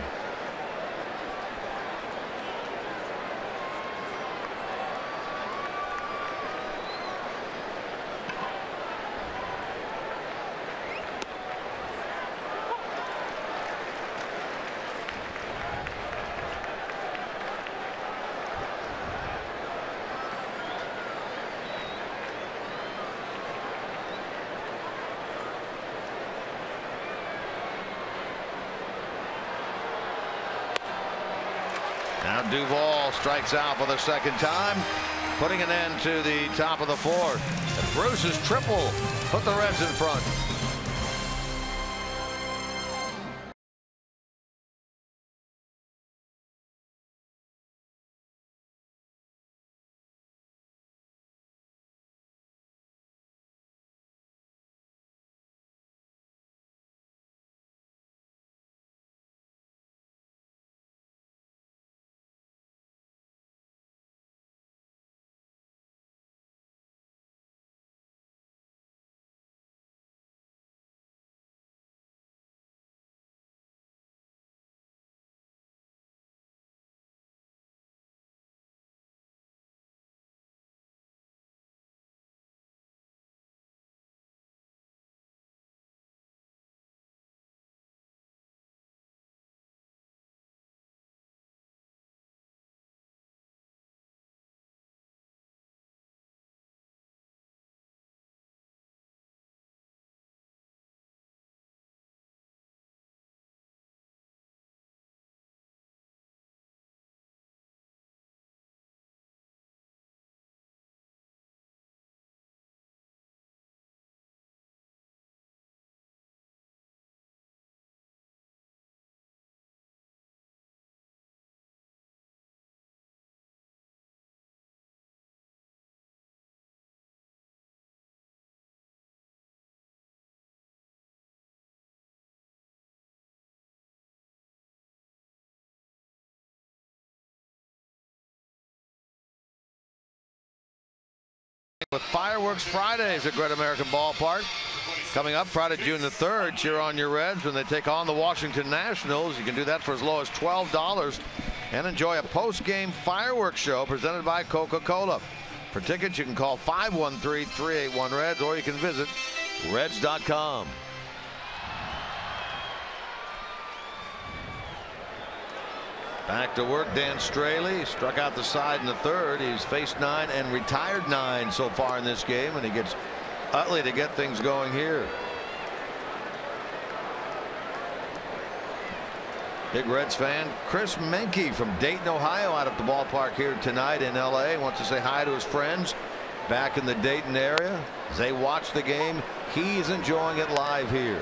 Now Duvall strikes out for the second time, putting an end to the top of the fourth. And Bruce's triple put the Reds in front. with Fireworks Fridays at Great American Ballpark. Coming up Friday, June the 3rd, cheer on your Reds when they take on the Washington Nationals. You can do that for as low as $12 and enjoy a post-game fireworks show presented by Coca-Cola. For tickets, you can call 513-381-REDS or you can visit Reds.com. Back to work, Dan Straley struck out the side in the 3rd. He's faced 9 and retired 9 so far in this game, and he gets Utley to get things going here. Big Reds fan Chris Menke from Dayton, Ohio, out at the ballpark here tonight in LA. Wants to say hi to his friends back in the Dayton area as they watch the game. He's enjoying it live here.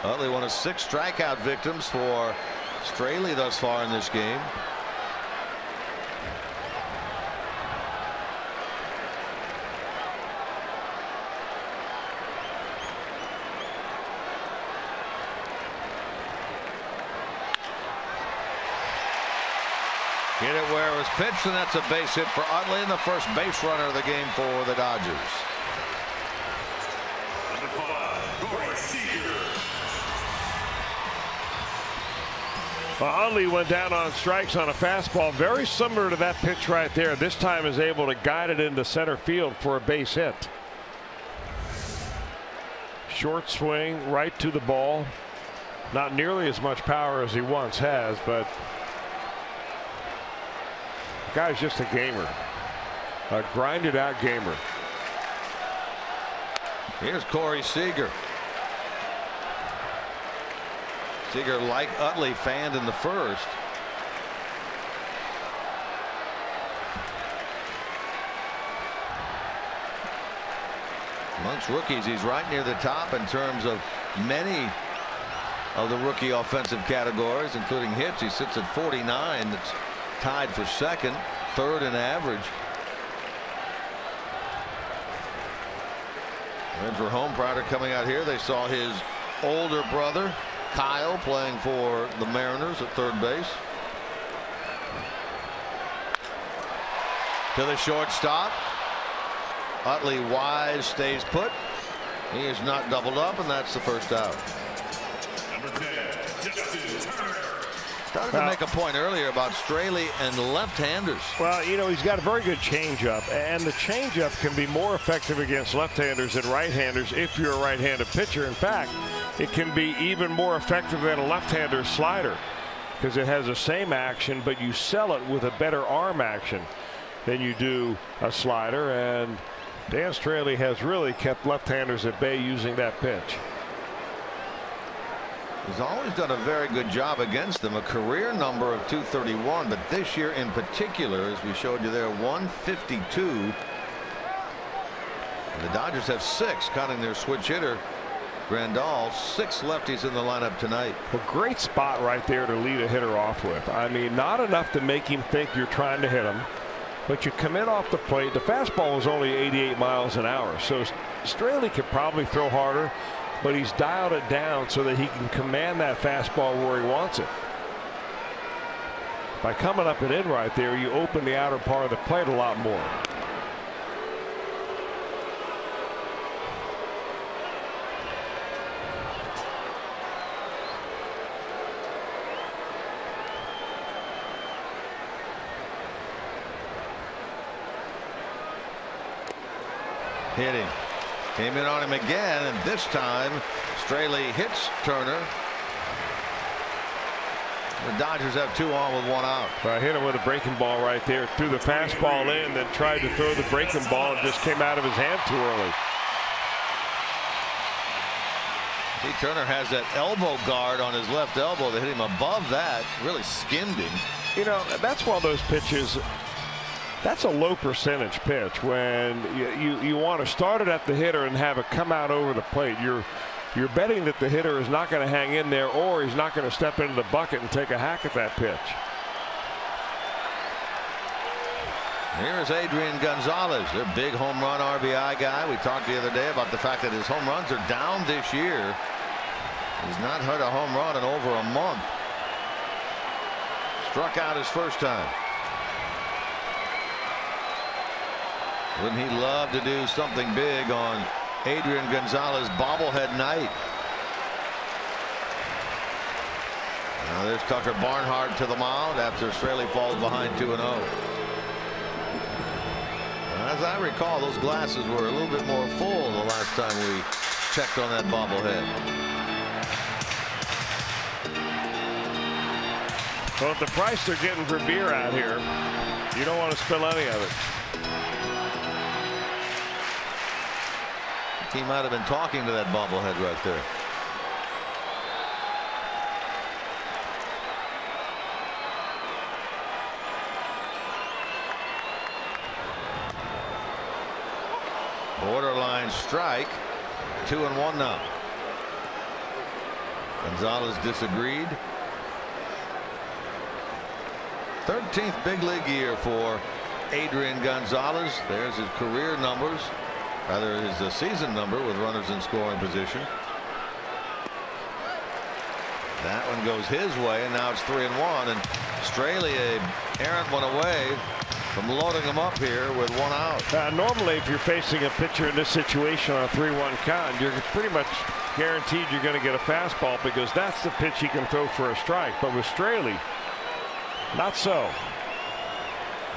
Utley, one of 6 strikeout victims for Straley thus far in this game. Hit it where it was pitched, and that's a base hit for Utley, and the first base runner of the game for the Dodgers. Utley went down on strikes on a fastball very similar to that pitch right there. This time is able to guide it into center field for a base hit. Short swing right to the ball. Not nearly as much power as he once has, but the guy's just a gamer, a grinded out gamer. Here's Corey Seager. Seager, like Utley, fanned in the 1st. Amongst rookies, he's right near the top in terms of many of the rookie offensive categories, including hits. He sits at 49. That's tied for 2nd, 3rd in average. Reds were home prior to coming out here. They saw his older brother Kyle playing for the Mariners at 3rd base. To the shortstop. Utley wise, stays put. He is not doubled up, and that's the first out. Started to make a point earlier about Straley and left-handers. Well, you know, he's got a very good changeup, and the changeup can be more effective against left-handers than right-handers if you're a right-handed pitcher. In fact, it can be even more effective than a left-hander slider because it has the same action, but you sell it with a better arm action than you do a slider. And Dan Straley has really kept left-handers at bay using that pitch. He's always done a very good job against them, a career number of 231, but this year in particular, as we showed you there, 152. And the Dodgers have 6, counting their switch hitter Grandal. 6 lefties in the lineup tonight. Well, great spot right there to lead a hitter off with. I mean, not enough to make him think you're trying to hit him, but you come in off the plate. The fastball was only 88 miles an hour, so Straley could probably throw harder, but he's dialed it down so that he can command that fastball where he wants it. By coming up and in right there, you open the outer part of the plate a lot more. Hitting. Came in on him again, and this time Straley hits Turner. The Dodgers have 2 on with 1 out. I hit him with a breaking ball right there. Threw the fastball in, then tried to throw the breaking ball and just came out of his hand too early. See, Turner has that elbow guard on his left elbow that hit him above that. Really skinned him. You know, that's one of those pitches. That's a low percentage pitch when you want to start it at the hitter and have it come out over the plate. You're betting that the hitter is not going to hang in there, or he's not going to step into the bucket and take a hack at that pitch. Here's Adrian Gonzalez, their big home run RBI guy. We talked the other day about the fact that his home runs are down this year. He's not hit a home run in over a month. Struck out his first time. Wouldn't he love to do something big on Adrian Gonzalez bobblehead night? Now there's Tucker Barnhart to the mound after Straley falls behind 2-0. As I recall, those glasses were a little bit more full the last time we checked on that bobblehead. Well, at the price they're getting for beer out here, you don't want to spill any of it. He might have been talking to that bobblehead right there. Borderline strike. 2-1 now. Gonzalez disagreed. 13th big league year for Adrian Gonzalez. There's his career numbers, rather his season number with runners in scoring position. That one goes his way, and now it's 3-1. And Straley, a errant one away from loading him up here with 1 out. Normally, if you're facing a pitcher in this situation on a 3-1 count, you're pretty much guaranteed you're going to get a fastball because that's the pitch he can throw for a strike. But with Straley, not so.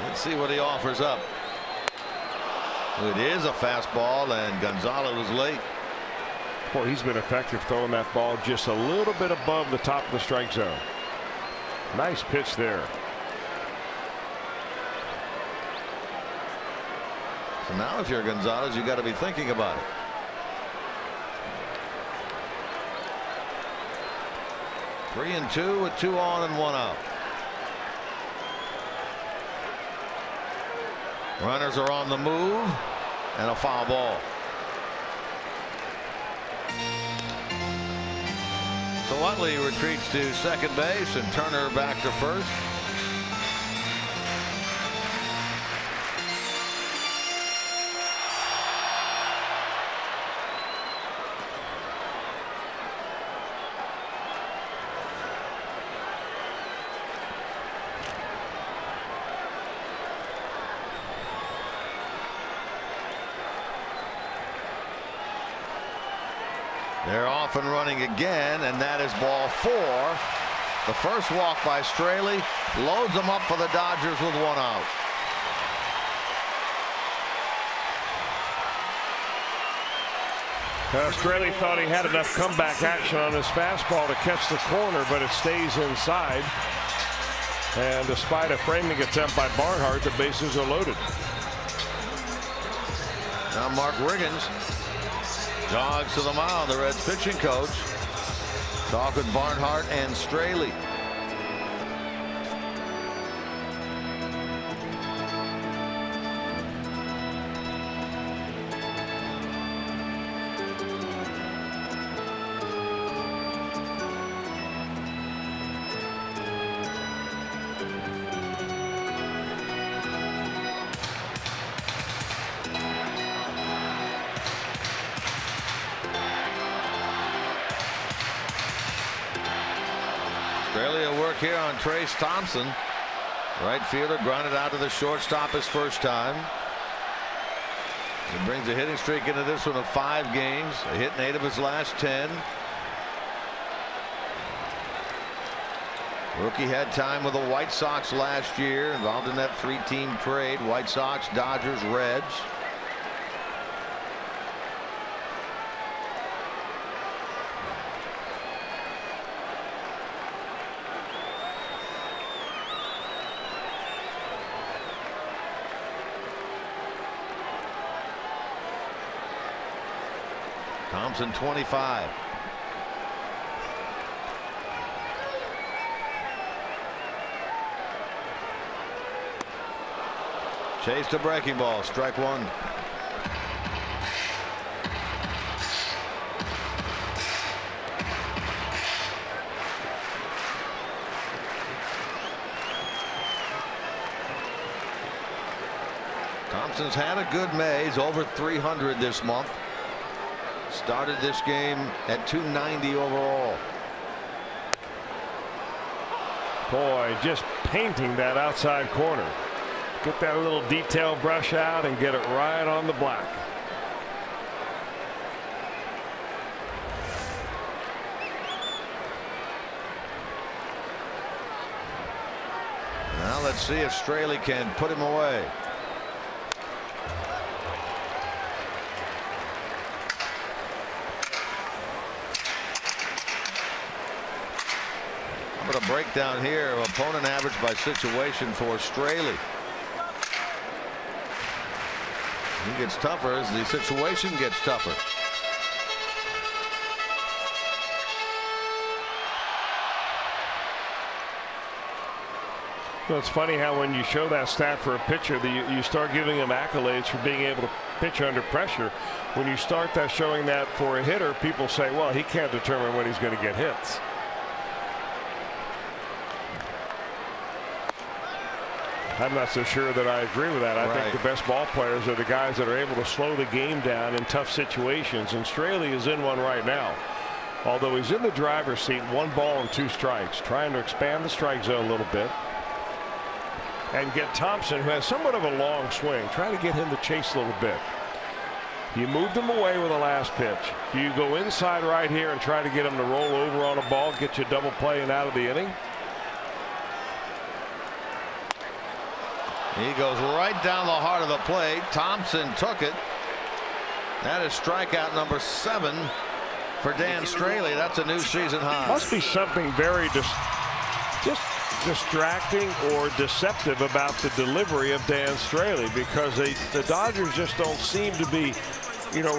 Let's see what he offers up. It is a fastball, and Gonzalez was late. Boy, he's been effective throwing that ball just a little bit above the top of the strike zone. Nice pitch there. So now if you're Gonzalez, you got to be thinking about it. Three and two with 2 on and 1 out. Runners are on the move, and a foul ball. So Utley retreats to second base and Turner back to first. They're off and running again, and that is ball 4. The first walk by Straley loads them up for the Dodgers with 1 out. Straley thought he had enough comeback action on his fastball to catch the corner, but it stays inside. And despite a framing attempt by Barnhart, the bases are loaded. Now Mark Riggins jogs to the mound, the Reds pitching coach. Talk with Barnhart and Straley. Here on Trace Thompson. Right fielder grounded out to the shortstop his first time. He brings a hitting streak into this one of 5 games. A hit in 8 of his last 10. Rookie had time with the White Sox last year, involved in that 3-team trade. White Sox, Dodgers, Reds. Thompson 25. Chase to breaking ball, strike 1. Thompson's had a good May. He's over 300 this month. Started this game at 290 overall. Boy, just painting that outside corner. Get that little detail brush out and get it right on the black. Now let's see if Straley can put him away. I'm going to break down here of opponent average by situation for Straley. He gets tougher as the situation gets tougher. Well, it's funny how when you show that stat for a pitcher, you start giving him accolades for being able to pitch under pressure. When you start showing that for a hitter, people say, well, he can't determine when he's going to get hits. I'm not so sure that I agree with that. I think the best ball players are the guys that are able to slow the game down in tough situations, and Straley is in one right now. Although he's in the driver's seat, 1 ball and 2 strikes, trying to expand the strike zone a little bit and get Thompson, who has somewhat of a long swing, trying to get him to chase a little bit. You moved him away with the last pitch. Do you go inside right here and try to get him to roll over on a ball, get you double play and out of the inning? He goes right down the heart of the plate. Thompson took it. That is strikeout number 7 for Dan Straley. That's a new season high. Must be something very just distracting or deceptive about the delivery of Dan Straley, because the Dodgers just don't seem to be,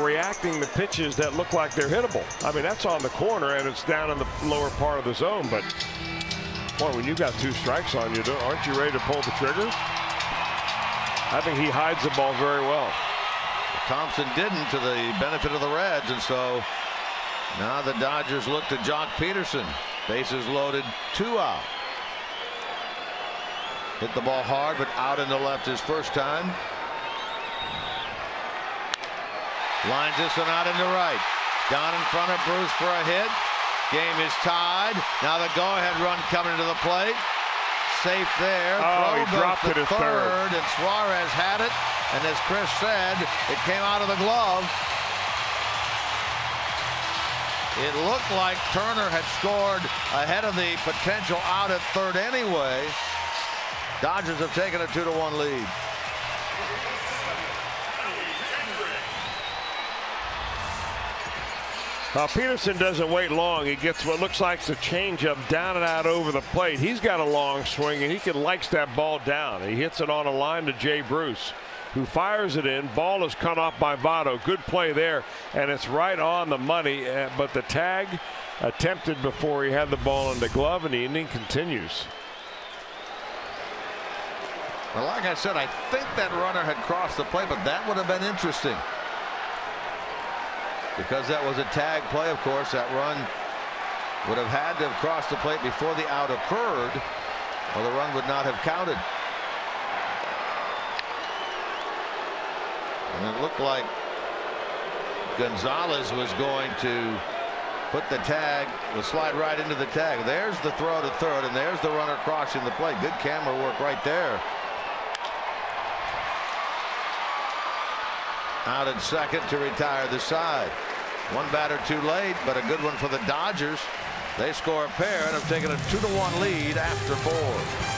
reacting to pitches that look like they're hittable. I mean, that's on the corner and it's down in the lower part of the zone, but boy, when you got 2 strikes on you, aren't you ready to pull the trigger? I think he hides the ball very well. Thompson didn't, to the benefit of the Reds, and so now the Dodgers look to Jock Peterson. Bases loaded, 2 out. Hit the ball hard, but out into left his first time. Lines this one out into right. Down in front of Bruce for a hit. Game is tied. Now the go-ahead run coming to the plate. Safe there. Oh, he dropped it at third. And Suarez had it. And as Chris said, it came out of the glove. It looked like Turner had scored ahead of the potential out at third anyway. Dodgers have taken a 2-1 lead. Peterson doesn't wait long. He gets what looks like the changeup down and out over the plate. He's got a long swing, and he likes that ball down. He hits it on a line to Jay Bruce, who fires it in. Ball is cut off by Votto. Good play there, and it's right on the money. But the tag attempted before he had the ball in the glove, and the inning continues. Well, like I said, I think that runner had crossed the plate, but that would have been interesting. Because that was a tag play, of course, that run would have had to have crossed the plate before the out occurred, or the run would not have counted. And it looked like Gonzalez was going to put the tag, will slide right into the tag. There's the throw to third, and there's the runner crossing the plate. Good camera work right there. Out at second to retire the side. 1 batter too late, but a good one for the Dodgers. They score a pair and have taken a 2-1 lead after 4.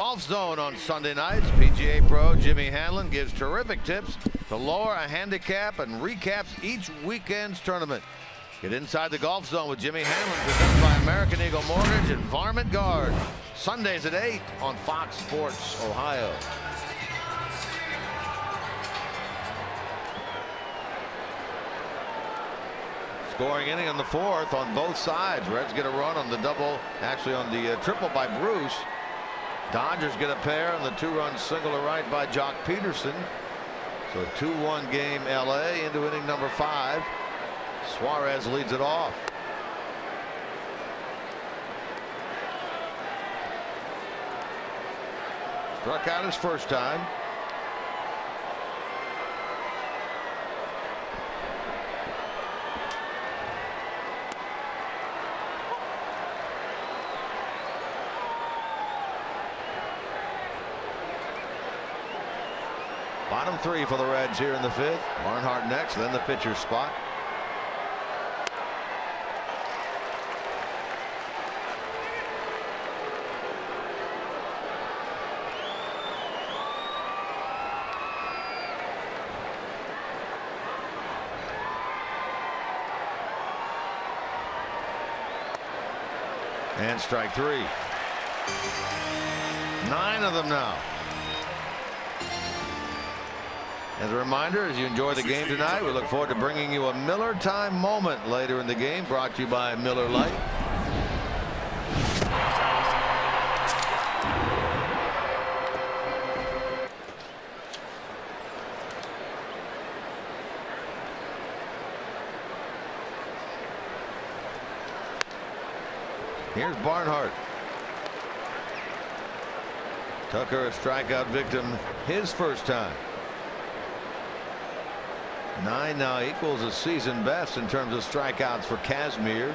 Golf Zone on Sunday nights. PGA Pro Jimmy Hanlon gives terrific tips to lower a handicap and recaps each weekend's tournament. Get inside the Golf Zone with Jimmy Hanlon, presented by American Eagle Mortgage and Varmint Guard. Sundays at 8 on Fox Sports Ohio. Scoring inning on the 4th on both sides. Reds get a run on the double, actually on the triple by Bruce. Dodgers get a pair on the 2-run single to right by Jock Peterson. So 2-1 game LA into inning number 5. Suarez leads it off. Struck out his first time. Bottom 3 for the Reds here in the 5th. Barnhart next, then the pitcher's spot. And strike 3. 9 of them now. As a reminder, as you enjoy the game tonight, we look forward to bringing you a Miller Time moment later in the game, brought to you by Miller Lite. Here's Barnhart. Tucker, a strikeout victim his first time. 9 now equals a season best in terms of strikeouts for Kazmir.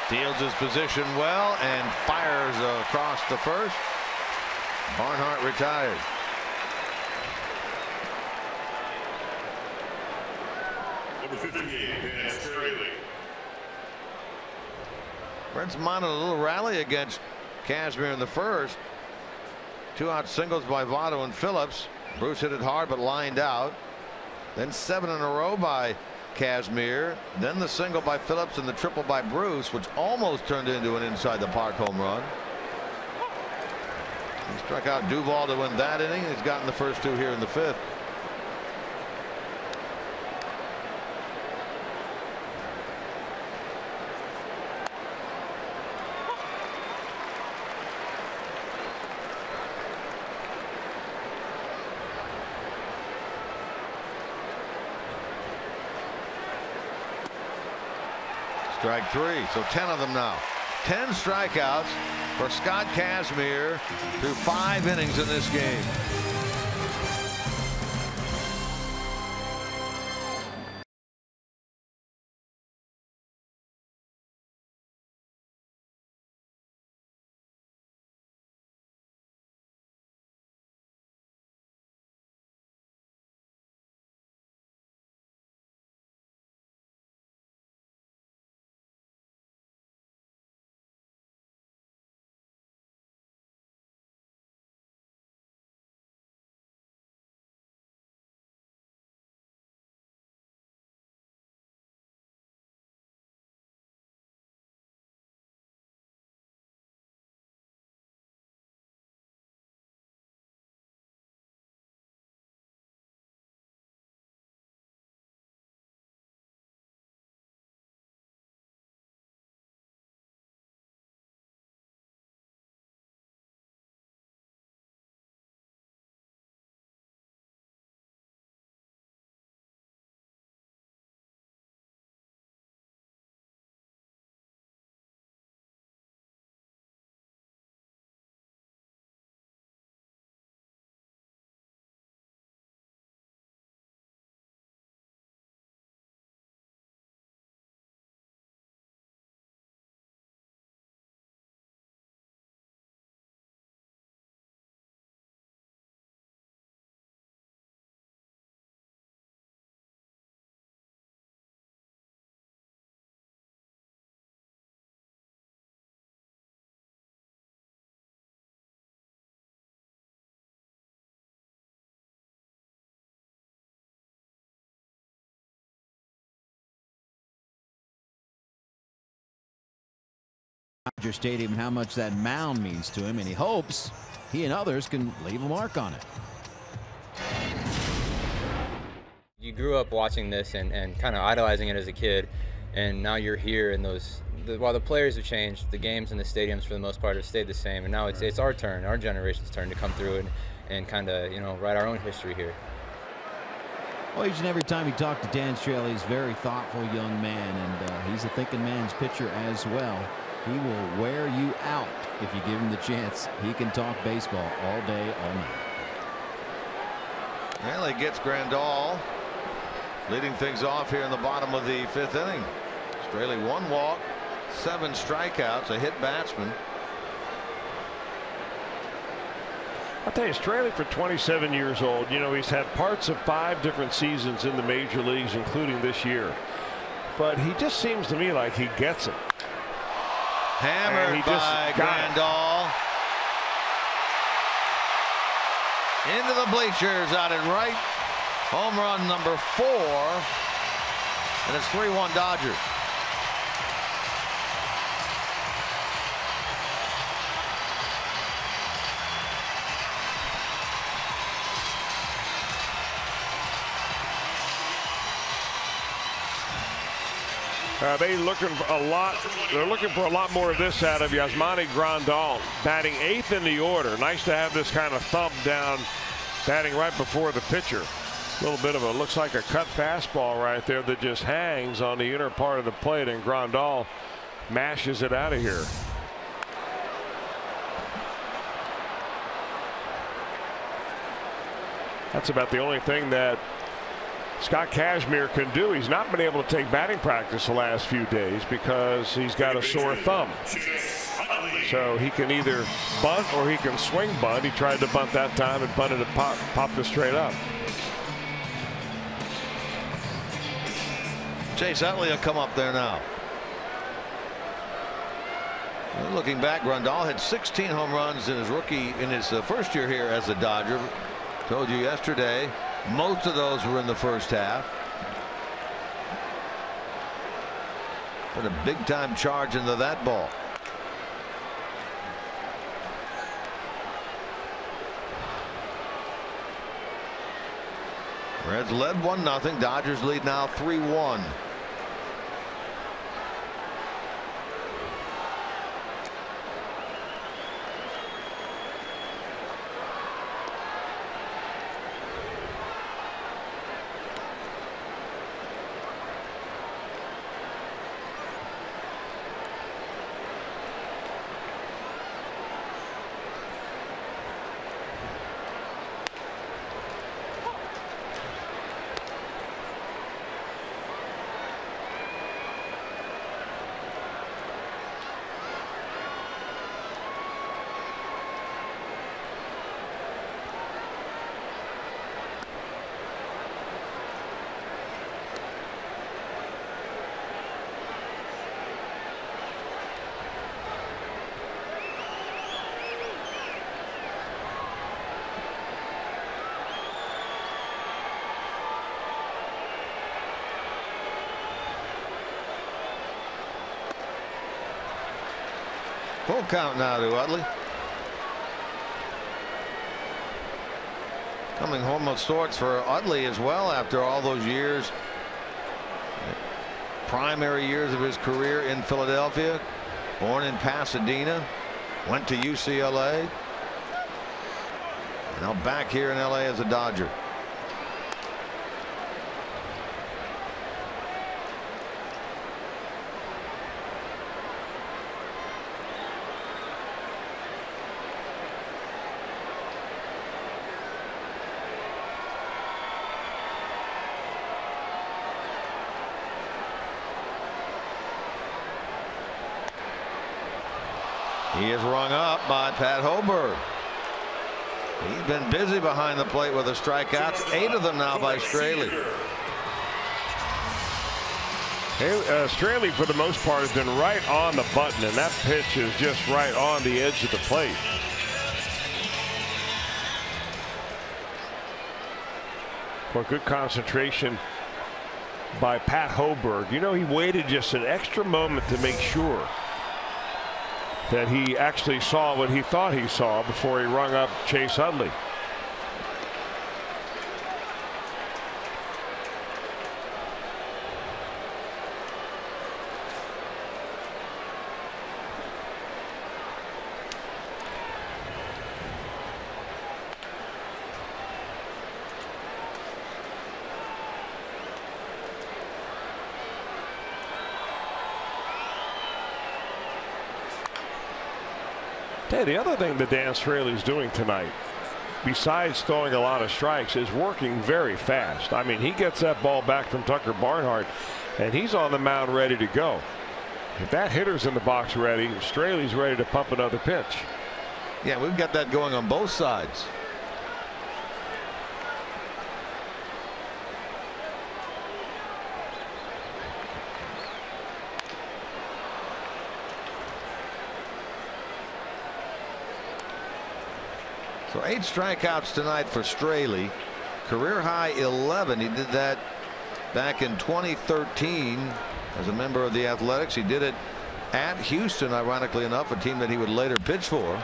Fields his position well and fires across the first. Barnhart retired. Number 58, Dan Straley. Reds mounted a little rally against Kazmir in the first. 2-out singles by Votto and Phillips. Bruce hit it hard but lined out. Then 7 in a row by Kazmir. Then the single by Phillips and the triple by Bruce, which almost turned into an inside the park home run. He struck out Duvall to win that inning. He's gotten the first 2 here in the 5th. Strike 3, so 10 of them now. 10 strikeouts for Scott Kazmir through 5 innings in this game. Dodger Stadium and how much that mound means to him, and he hopes he and others can leave a mark on it. You grew up watching this and kind of idolizing it as a kid, and now you're here, and while the players have changed, the games and the stadiums for the most part have stayed the same, and now it's our turn, our generation's turn to come through and kind of, you know, write our own history here. Well, each and every time you talk to Dan Straley, he's a very thoughtful young man, and he's a thinking man's pitcher as well. He will wear you out if you give him the chance. He can talk baseball all day, all night. Well, he gets Grandal leading things off here in the bottom of the 5th inning. Straley 1 walk, 7 strikeouts, a hit batsman. I'll tell you, Straley, for 27 years old, you know, he's had parts of 5 different seasons in the major leagues, including this year. But he just seems to me like he gets it. Hammered by Grandal. Into the bleachers, out in right. Home run number 4. And it's 3-1 Dodgers. They're looking for a lot more of this out of Yasmani Grandal, batting 8th in the order. Nice to have this kind of thumb down, batting right before the pitcher. A little bit of looks like a cut fastball right there that just hangs on the inner part of the plate, and Grandal mashes it out of here. That's about the only thing that Scott Kazmir can do. He's not been able to take batting practice the last few days because he's got a sore thumb. So he can either bunt or he can swing bunt. He tried to bunt that time and bunted it, popped it straight up. Chase Utley will come up there now. Well, looking back, Grandal had 16 home runs in his first year here as a Dodger. Told you yesterday, most of those were in the first half. Put a big time charge into that ball. Reds led 1-0. Dodgers lead now 3-1. Full count now to Utley. Coming home of sorts for Utley as well after all those years. Primary years of his career in Philadelphia. Born in Pasadena. Went to UCLA. Now back here in LA as a Dodger. He is rung up by Pat Hoberg. He's been busy behind the plate with the strikeouts, 8 of them now by Straley. Straley, for the most part, has been right on the button, and that pitch is just right on the edge of the plate. For good concentration by Pat Hoberg. You know, he waited just an extra moment to make sure that he actually saw what he thought he saw before he rung up Chase Utley. The other thing that Dan Straley's doing tonight, besides throwing a lot of strikes, is working very fast. I mean, he gets that ball back from Tucker Barnhart, and he's on the mound ready to go. If that hitter's in the box ready, Straley's ready to pump another pitch. Yeah, we've got that going on both sides. So 8 strikeouts tonight for Straley. Career high 11. He did that back in 2013 as a member of the Athletics. He did it at Houston, ironically enough, a team that he would later pitch for.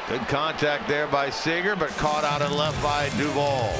Good contact there by Seager, but caught out and left by Duvall.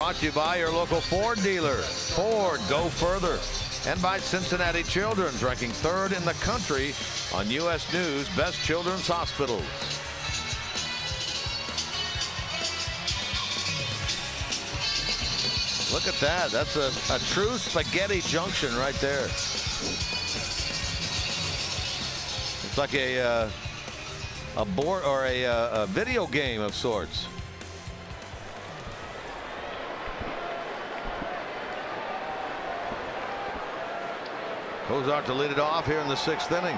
Brought to you by your local Ford dealer. Ford, go further. And by Cincinnati Children's, ranking 3rd in the country on U.S. News Best Children's Hospitals. Look at that. That's a true spaghetti junction right there. It's like a board or a video game of sorts. Cozart to lead it off here in the 6th inning.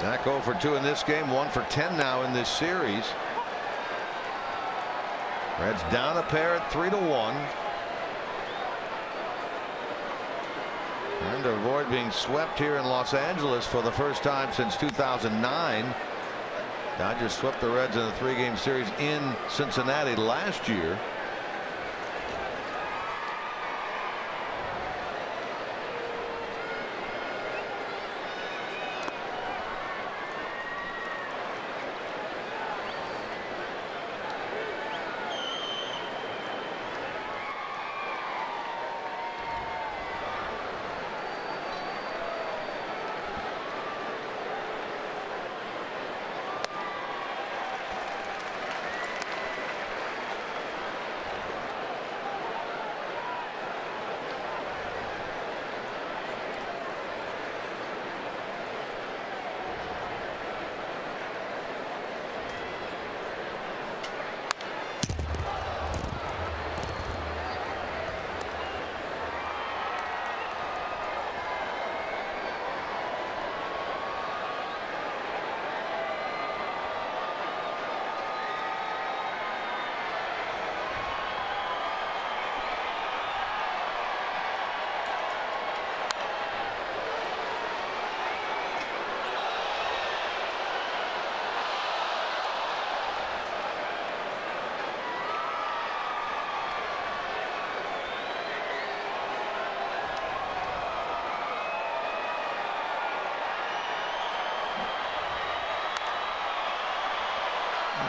Zach 0 for 2 in this game, 1 for 10 now in this series. Reds down a pair at 3-1. Trying to avoid being swept here in Los Angeles for the first time since 2009. Dodgers swept the Reds in a 3-game series in Cincinnati last year.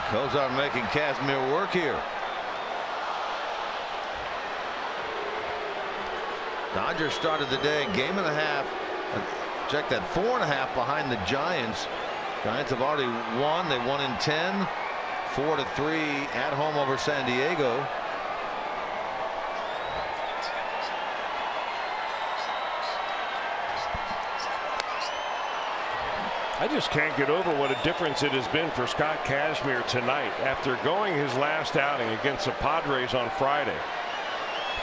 Kozar making Kazmir work here. Dodgers started the day game and a half. Check that, 4.5 behind the Giants. Giants have already won. They won in 10, 4-3 at home over San Diego. I just can't get over what a difference it has been for Scott Kazmir tonight after going his last outing against the Padres on Friday.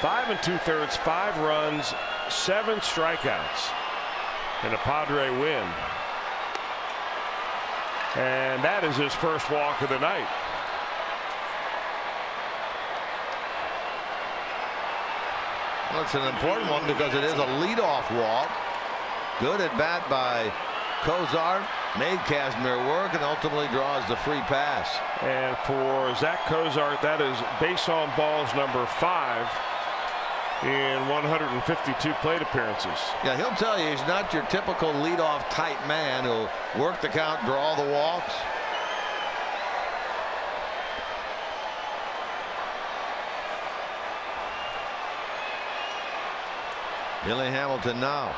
5 2/3, 5 runs, 7 strikeouts, and a Padre win. And that is his first walk of the night. Well, it's an important one because it is a leadoff walk. Good at bat by Kozar, made Kazmir work and ultimately draws the free pass. And for Zach Kozar, that is base on balls number 5 in 152 plate appearances. Yeah, he'll tell you he's not your typical leadoff type man who'll work the count, draw the walks. Billy Hamilton now.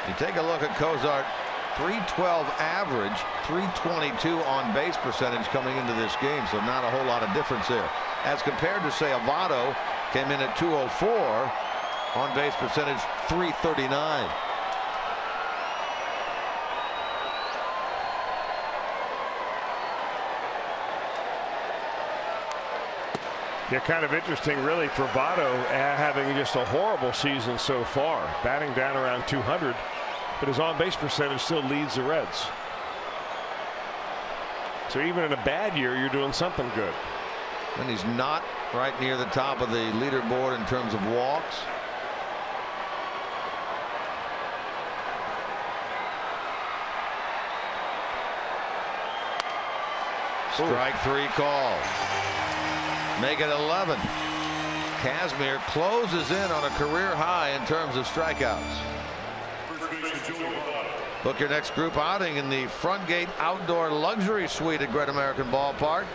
You take a look at Kozar, 312 average, 322 on base percentage coming into this game, so not a whole lot of difference there. As compared to, say, Avado, came in at 204, on base percentage 339. Yeah, kind of interesting really for Votto, having just a horrible season so far, batting down around 200, but his on-base percentage still leads the Reds. So even in a bad year, you're doing something good. And he's not right near the top of the leaderboard in terms of walks. Strike 3 call. Make it 11. Kazmir closes in on a career high in terms of strikeouts. Book your next group outing in the Front Gate Outdoor Luxury Suite at Great American Ballpark.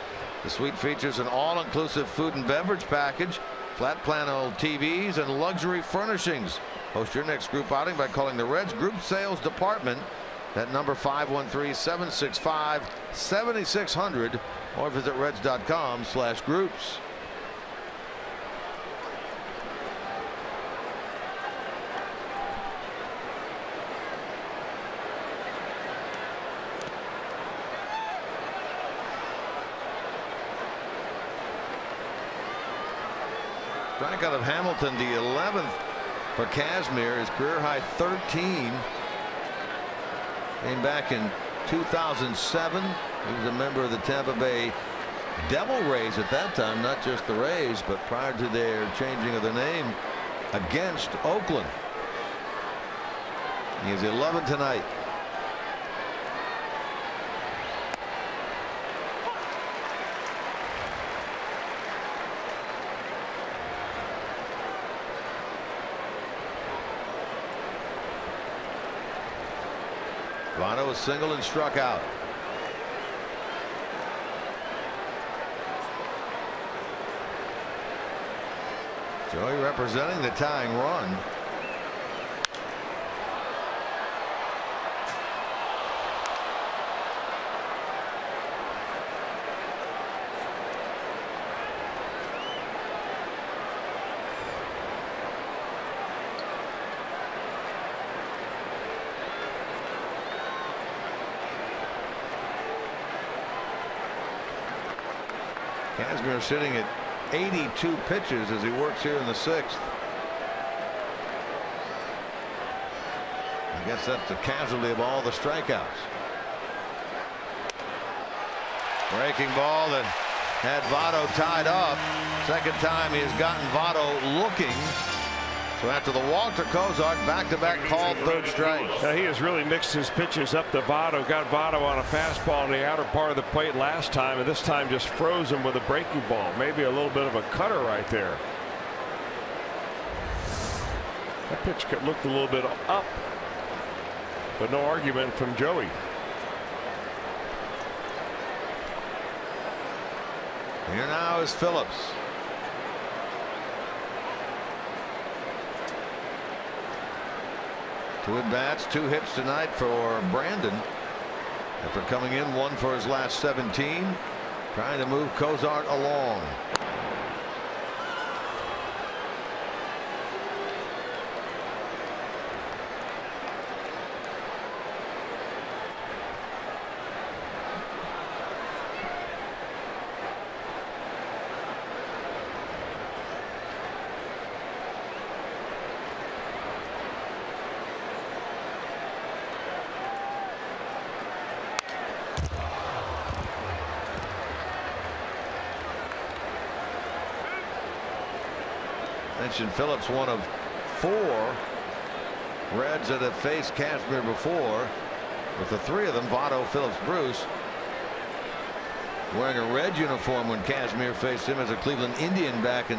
The suite features an all-inclusive food and beverage package, flat panel TVs, and luxury furnishings. Host your next group outing by calling the Reds Group Sales Department at number 513-765-7600 or visit reds.com/groups. Strikeout of Hamilton, the 11th for Kazmir, his career high 13. Came back in 2007. He was a member of the Tampa Bay Devil Rays at that time, not just the Rays, but prior to their changing of the name against Oakland. He is 11 tonight. Votto was singled and struck out. Joey representing the tying run. Kazmir sitting at 82 pitches as he works here in the 6th. I guess that's the casualty of all the strikeouts. Breaking ball that had Votto tied up. Second time he has gotten Votto looking. So after the walk to Kozar, back-to-back called third strike. He has really mixed his pitches up to Votto. Got Votto on a fastball in the outer part of the plate last time, and this time just froze him with a breaking ball. Maybe a little bit of a cutter right there. That pitch looked a little bit up, but no argument from Joey. Here now is Phillips. Two at bats, 2 hits tonight for Brandon. After coming in 1 for his last 17, trying to move Cozart along. Mentioned Phillips, one of 4 Reds that have faced Kazmir before, with the 3 of them, Votto, Phillips, Bruce, wearing a red uniform when Kazmir faced him as a Cleveland Indian back in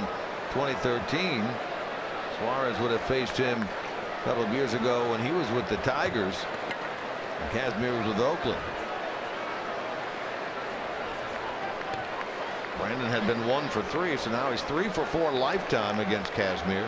2013. Suarez would have faced him a couple of years ago when he was with the Tigers, and Kazmir was with Oakland. Brandon had been 1 for 3, so now he's 3 for 4 lifetime against Kazmir.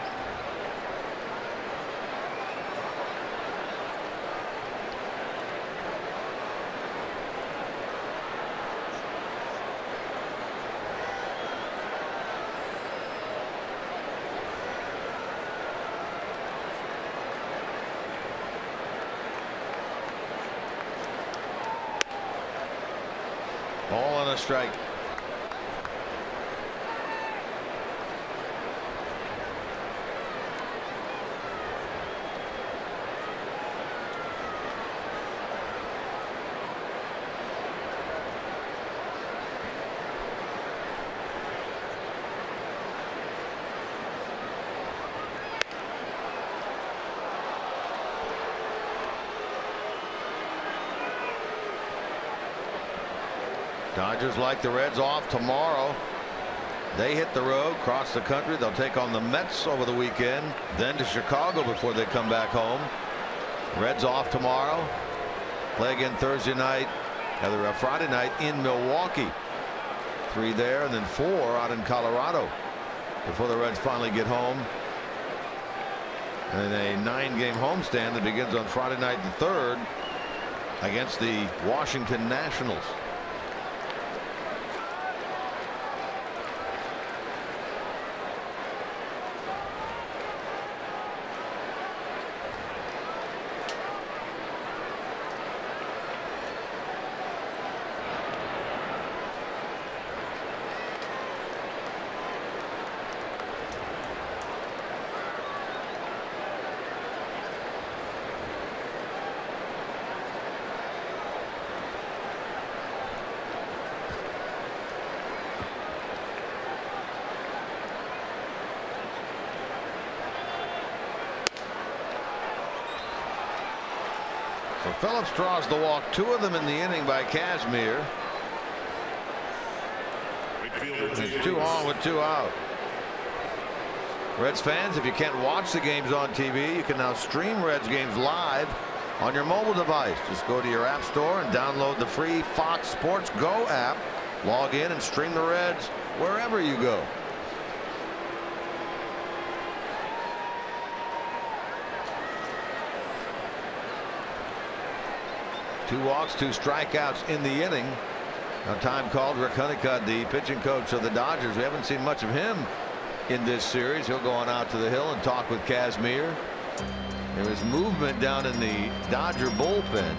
Ball and a strike. Dodgers, like the Reds, off tomorrow. They hit the road across the country. They'll take on the Mets over the weekend, then to Chicago before they come back home. Reds off tomorrow. Play again Thursday night, rather Friday night in Milwaukee. 3 there and then 4 out in Colorado before the Reds finally get home. And a 9-game homestand that begins on Friday night the 3rd against the Washington Nationals. So Phillips draws the walk, 2 of them in the inning by Kazmir. It's 2 on with 2 out. Reds fans, if you can't watch the games on TV, you can now stream Reds games live on your mobile device. Just go to your app store and download the free Fox Sports Go app. Log in and stream the Reds wherever you go. Two walks, 2 strikeouts in the inning. Now time called. Rick Honeycutt, the pitching coach of the Dodgers. We haven't seen much of him in this series. He'll go on out to the hill and talk with Kazmir. There was movement down in the Dodger bullpen.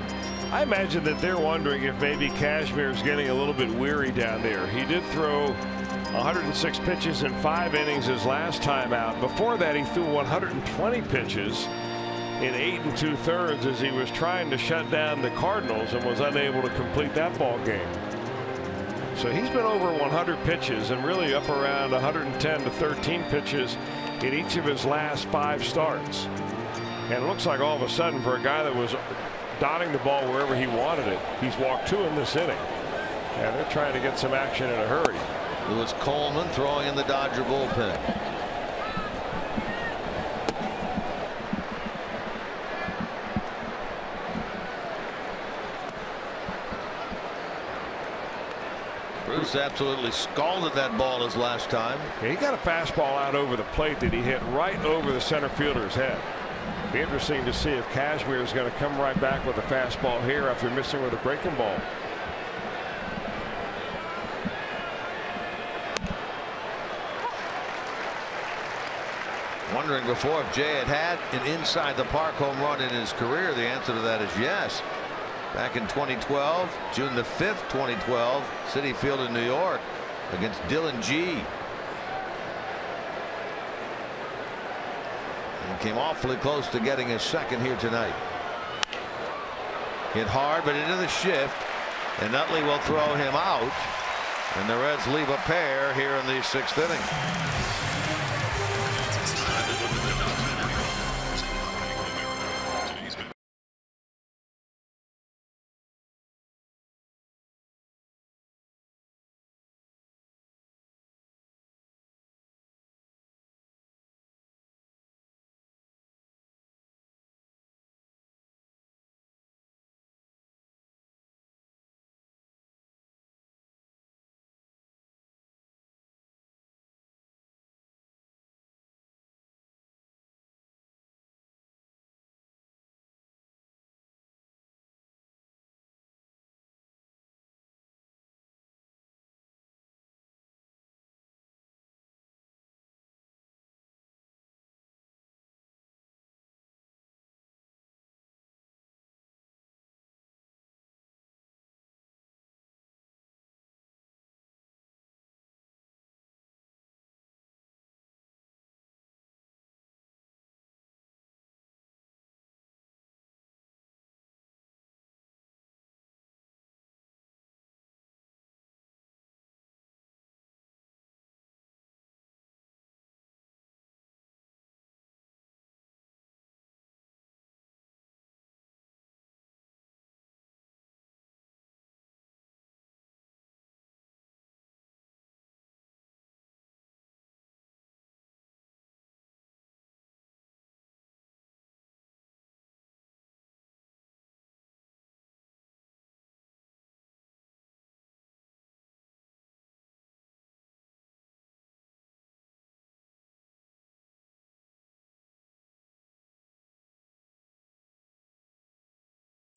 I imagine that they're wondering if maybe Kazmir's getting a little bit weary down there. He did throw 106 pitches in 5 innings his last time out. Before that, he threw 120 pitches in 8 2/3 as he was trying to shut down the Cardinals and was unable to complete that ball game. So he's been over 100 pitches and really up around 110 to 13 pitches in each of his last 5 starts. And it looks like all of a sudden, for a guy that was dotting the ball wherever he wanted it, he's walked 2 in this inning. And they're trying to get some action in a hurry. Lewis Coleman throwing in the Dodger bullpen. Bruce absolutely scalded that ball his last time. Yeah, he got a fastball out over the plate that he hit right over the center fielder's head. Be interesting to see if Kashmir is going to come right back with a fastball here after missing with a breaking ball. Wondering before if Jay had an inside the park home run in his career. The answer to that is yes. Back in 2012, June the 5th, 2012, Citi Field in New York against Dylan G. And came awfully close to getting his second here tonight. Hit hard, but into the shift, and Utley will throw him out, and the Reds leave a pair here in the 6th inning.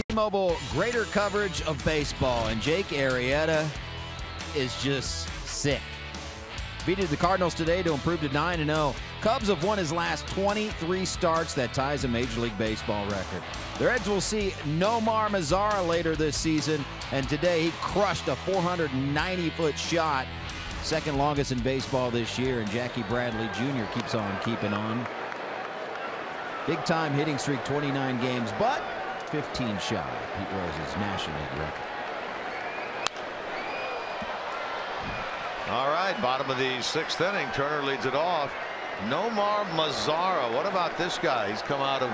T-Mobile, greater coverage of baseball, and Jake Arrieta is just sick. Beated the Cardinals today to improve to 9-0. Cubs have won his last 23 starts. That ties a Major League Baseball record. The Reds will see Nomar Mazara later this season, and today he crushed a 490-foot shot, second longest in baseball this year, and Jackie Bradley Jr. keeps on keeping on. Big-time hitting streak, 29 games, but 15 shy of Pete Rose's National League record. All right, bottom of the 6th inning. Turner leads it off. Nomar Mazara. What about this guy? He's come out of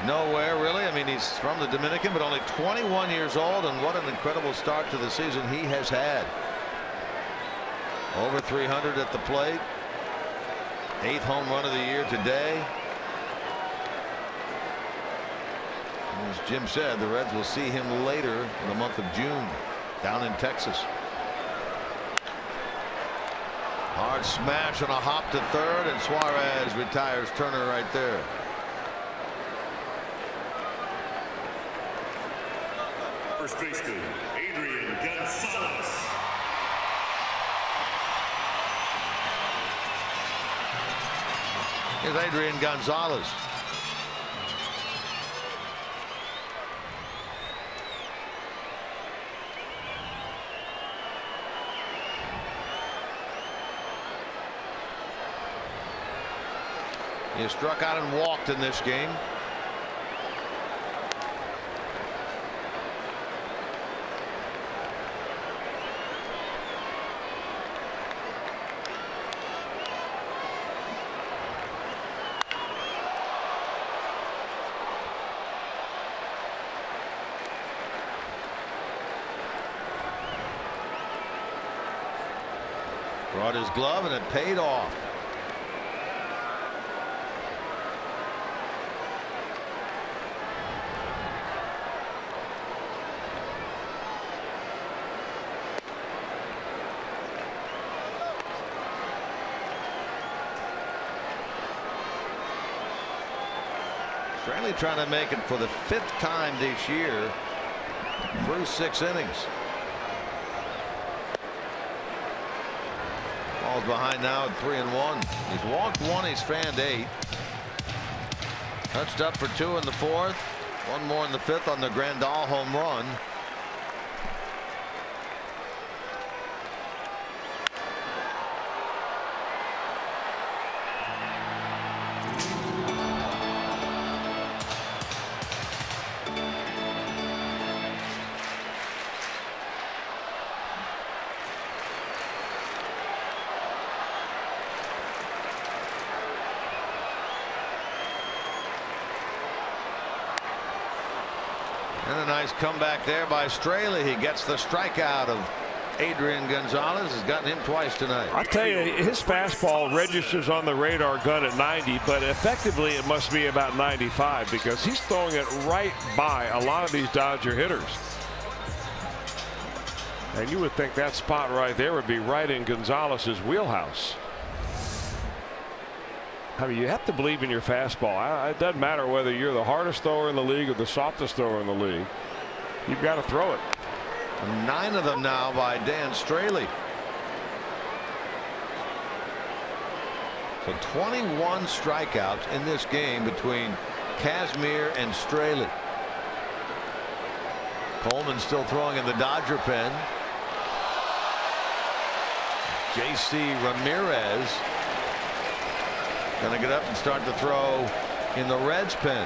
nowhere, really. I mean, he's from the Dominican, but only 21 years old, and what an incredible start to the season he has had. Over 300 at the plate. 8th home run of the year today. As Jim said, the Reds will see him later in the month of June down in Texas. Hard smash and a hop to third, and Suarez retires Turner right there. First baseman, Adrian Gonzalez. Here's Adrian Gonzalez. He struck out and walked in this game. Brought his glove and it paid off. Straley trying to make it for the 5th time this year through 6 innings. Ball's behind now at 3-1. He's walked 1, he's fanned 8. Touched up for 2 in the 4th. 1 more in the 5th on the Grandal home run. And a nice comeback there by Straley. He gets the strikeout of Adrian Gonzalez. Has gotten him twice tonight. I tell you, his fastball registers on the radar gun at 90, but effectively it must be about 95 because he's throwing it right by a lot of these Dodger hitters. And you would think that spot right there would be right in Gonzalez's wheelhouse. I mean, you have to believe in your fastball. It doesn't matter whether you're the hardest thrower in the league or the softest thrower in the league. You've got to throw it. 9 of them now by Dan Straley. So 21 strikeouts in this game between Kazmir and Straley. Coleman still throwing in the Dodger pen. J.C. Ramirez going to get up and start to throw in the Reds pen.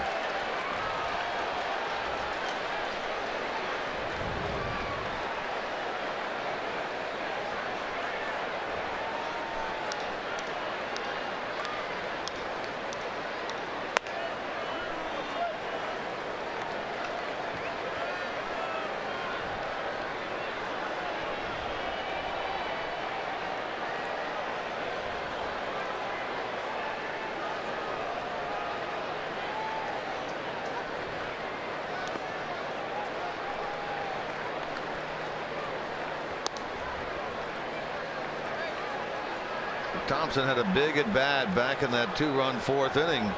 Thompson had a big at bat back in that 2-run 4th inning.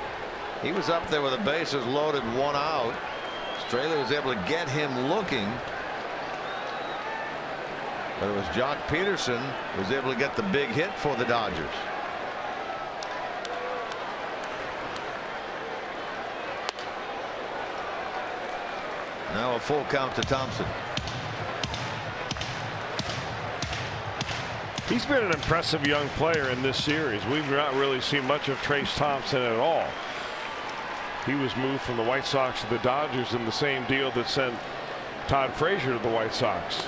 He was up there with the bases loaded, 1 out. Straley was able to get him looking, but it was Jock Peterson who was able to get the big hit for the Dodgers. Now a full count to Thompson. He's been an impressive young player in this series. We've not really seen much of Trace Thompson at all. He was moved from the White Sox to the Dodgers in the same deal that sent Todd Frazier to the White Sox.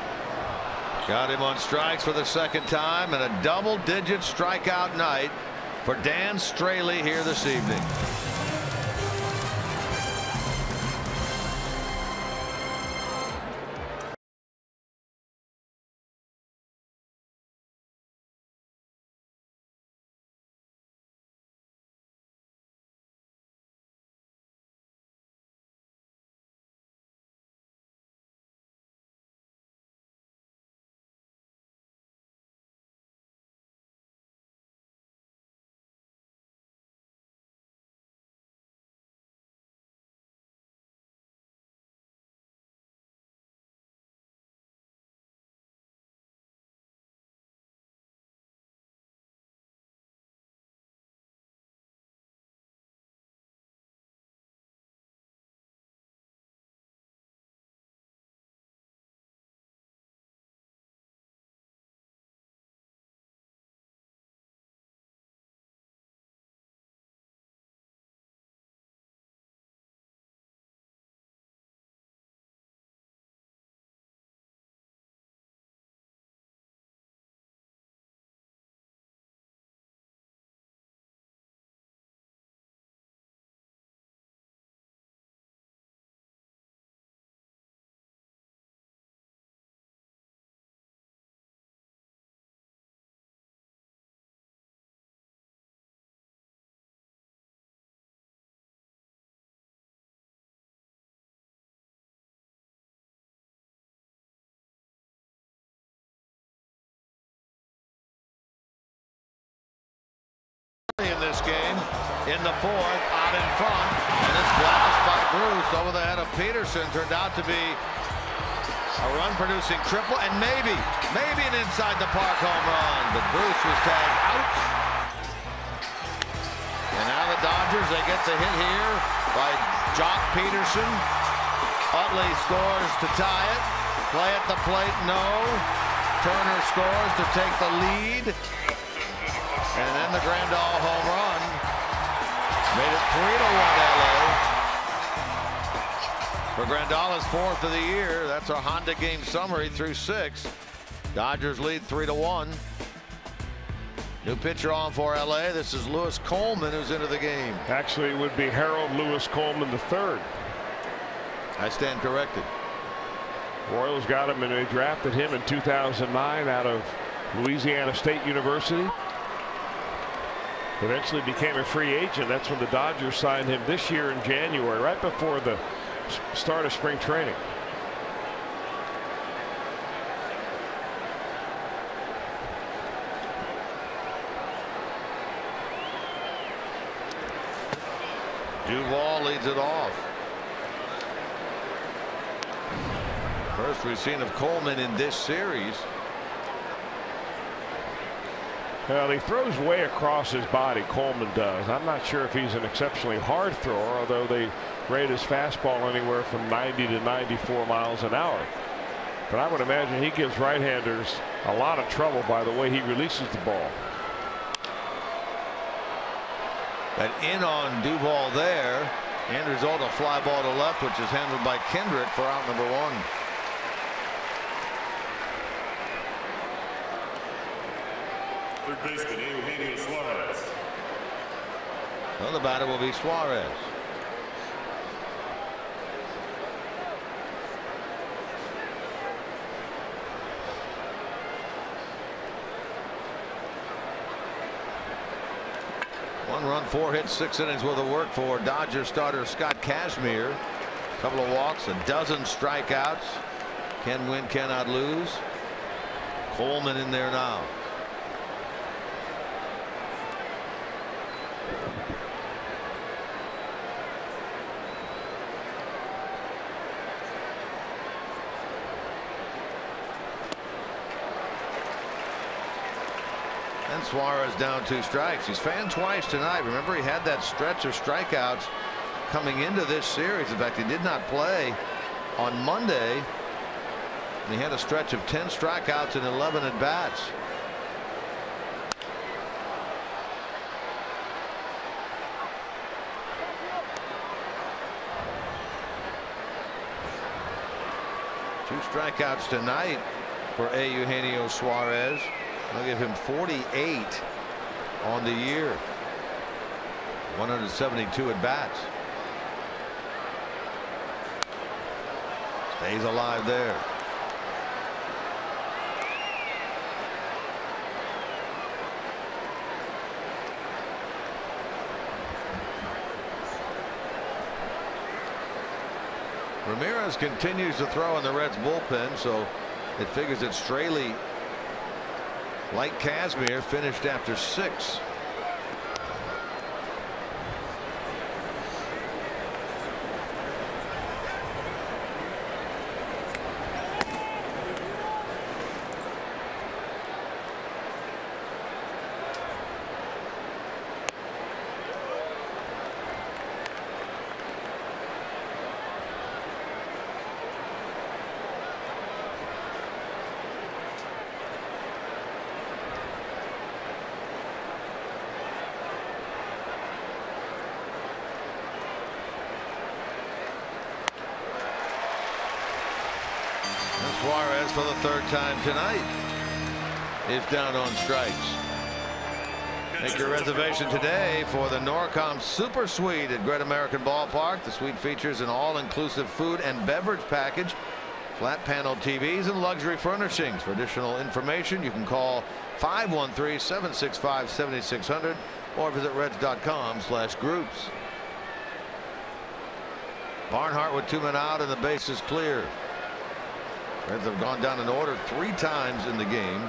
Got him on strikes for the 2nd time, and a double-digit strikeout night for Dan Straley here this evening. In this game, in the 4th, out in front, and it's Blast Bruce over the head of Peterson turned out to be a run-producing triple, and maybe an inside the park home run. But Bruce was tagged out. And now the Dodgers, they get the hit here by Jock Peterson. Utley scores to tie it. Play at the plate, no. Turner scores to take the lead. And then the Grandal home run made it 3-1 LA. For Grandal's 4th of the year. That's our Honda game summary through 6. Dodgers lead 3-1. New pitcher on for LA. This is Lewis Coleman, who's into the game. Actually, it would be Harold Lewis Coleman III. I stand corrected. Royals got him and they drafted him in 2009 out of Louisiana State University. Eventually became a free agent. That's when the Dodgers signed him this year in January, right before the start of spring training. Duvall leads it off. First we've seen of Coleman in this series. Well, he throws way across his body, Coleman does. I'm not sure if he's an exceptionally hard thrower, although they rate his fastball anywhere from 90 to 94 miles an hour. But I would imagine he gives right-handers a lot of trouble by the way he releases the ball. That in on Duvall there, and result a fly ball to left, which is handled by Kendrick for out number 1. Third baseman Eugenio Suarez. Well, the batter will be Suarez. One run, 4 hits, 6 innings worth of work for Dodgers starter Scott Kazmir. A couple of walks, a dozen strikeouts. Can win, cannot lose. Coleman in there now. And Suarez down 2 strikes. He's fanned twice tonight. Remember, he had that stretch of strikeouts coming into this series. In fact, he did not play on Monday. And he had a stretch of 10 strikeouts and 11 at bats. Two strikeouts tonight for Eugenio Suarez. I'll give him 48 on the year. 172 at bats. Stays alive there. Ramirez continues to throw in the Reds bullpen, so it figures that Straley, like Kazmir, finished after 6. Suarez, for the 3rd time tonight, is down on strikes. Make your reservation today for the Norcom Super Suite at Great American Ballpark. The suite features an all-inclusive food and beverage package, flat panel TVs, and luxury furnishings. For additional information, you can call 513-765-7600 or visit reds.com/groups. Barnhart with 2 men out and the base is clear. Reds have gone down in order 3 times in the game.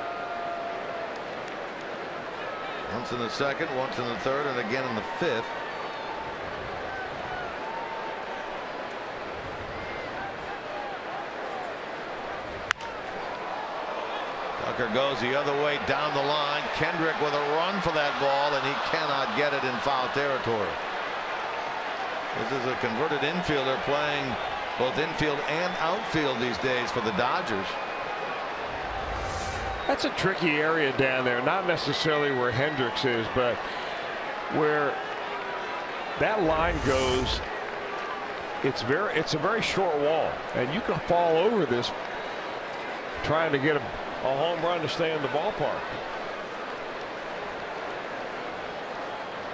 Once in the 2nd, once in the 3rd, and again in the 5th. Tucker goes the other way down the line. Kendrick with a run for that ball, and he cannot get it in foul territory. This is a converted infielder playing both infield and outfield these days for the Dodgers. That's a tricky area down there, not necessarily where Hendricks is, but where that line goes. It's a very short wall, and you can fall over this trying to get a home run to stay in the ballpark.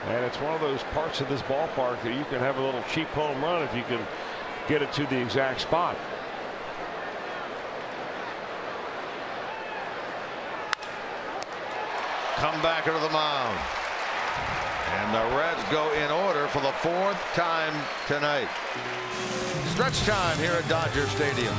And it's one of those parts of this ballpark that you can have a little cheap home run if you can get it to the exact spot. Come back to the mound. And the Reds go in order for the 4th time tonight. Stretch time here at Dodger Stadium.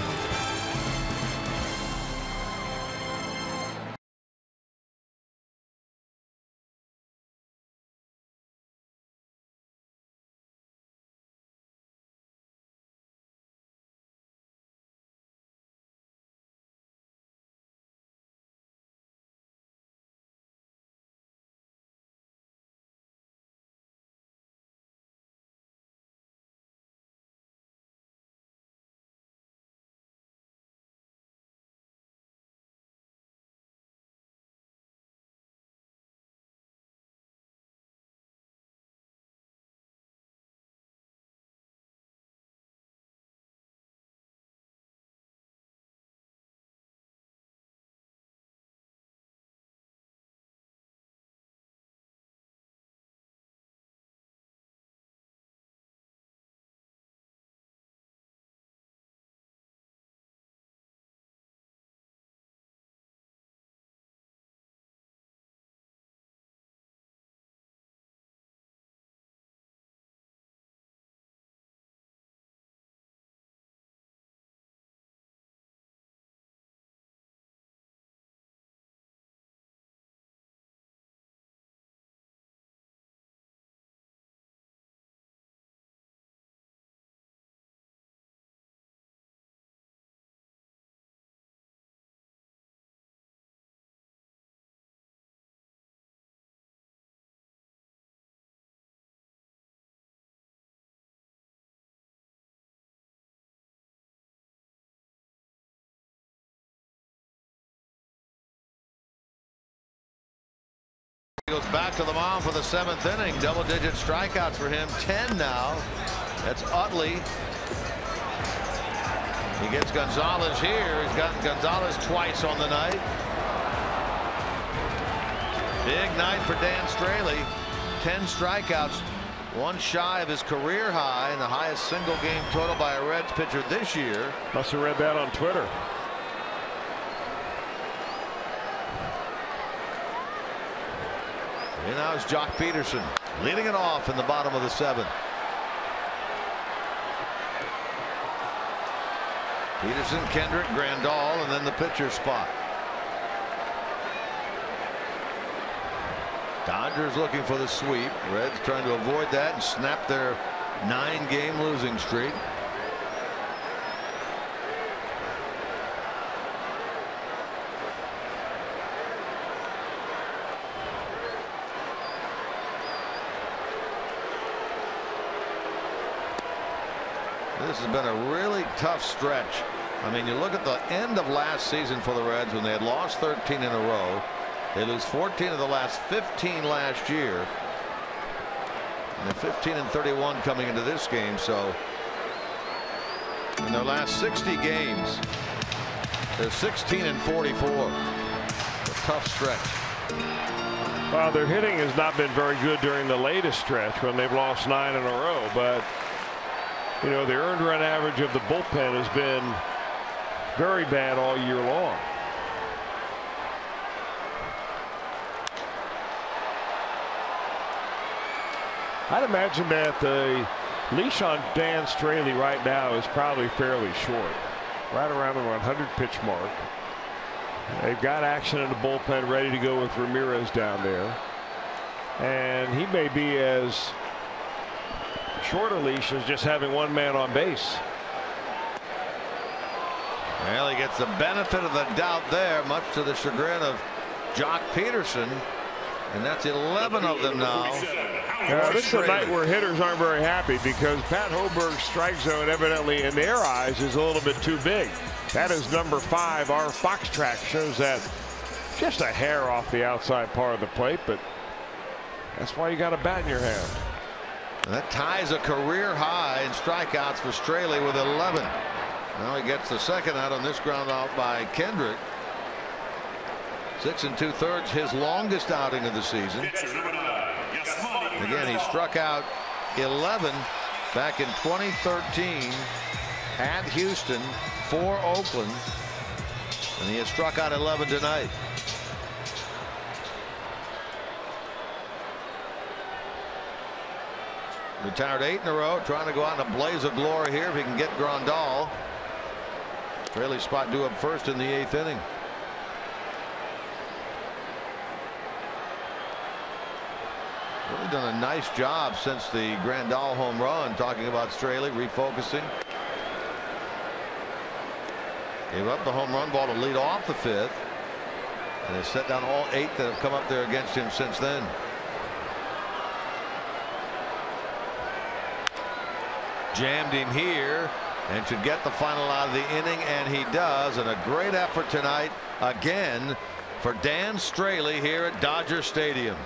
He goes back to the mound for the 7th inning. Double-digit strikeouts for him. 10 now. That's Utley. He gets Gonzalez here. He's gotten Gonzalez twice on the night. Big night for Dan Straley. 10 strikeouts. One shy of his career high and the highest single game total by a Reds pitcher this year. Must have read that on Twitter. And now it's Jock Peterson leading it off in the bottom of the 7th. Peterson, Kendrick, Grandal, and then the pitcher spot. Dodgers looking for the sweep. Reds trying to avoid that and snap their 9-game losing streak. This has been a really tough stretch. I mean, you look at the end of last season for the Reds when they had lost 13 in a row. They lose 14 of the last 15 last year. And they're 15-31 coming into this game. So in their last 60 games, they're 16-44. A tough stretch. Well, their hitting has not been very good during the latest stretch when they've lost 9 in a row. But you know, the earned run average of the bullpen has been very bad all year long. I'd imagine that the leash on Dan Straley right now is probably fairly short, right around the 100 pitch mark. They've got action in the bullpen ready to go with Ramirez down there, and he may be as short a leash as just having one man on base. Well, he gets the benefit of the doubt there, much to the chagrin of Jock Peterson. And that's 11 of them now. This is a night where hitters aren't very happy because Pat Hoberg's strike zone evidently in their eyes is a little bit too big. That is number 5. Our Fox track shows that just a hair off the outside part of the plate, but that's why you got a bat in your hand. And that ties a career high in strikeouts for Straley with 11. Now he gets the second out on this ground out by Kendrick. 6 2/3, his longest outing of the season. Again, he struck out 11 back in 2013 at Houston for Oakland, and he has struck out 11 tonight. Retired 8 in a row, trying to go out in a blaze of glory here if he can get Grandal. Straley's spot due up first in the 8th inning. Really done a nice job since the Grandal home run, talking about Straley refocusing. Gave up the home run ball to lead off the 5th, and has set down all 8 that have come up there against him since then. Jammed him here and should get the final out of the inning, and he does. And a great effort tonight again for Dan Straley here at Dodger Stadium.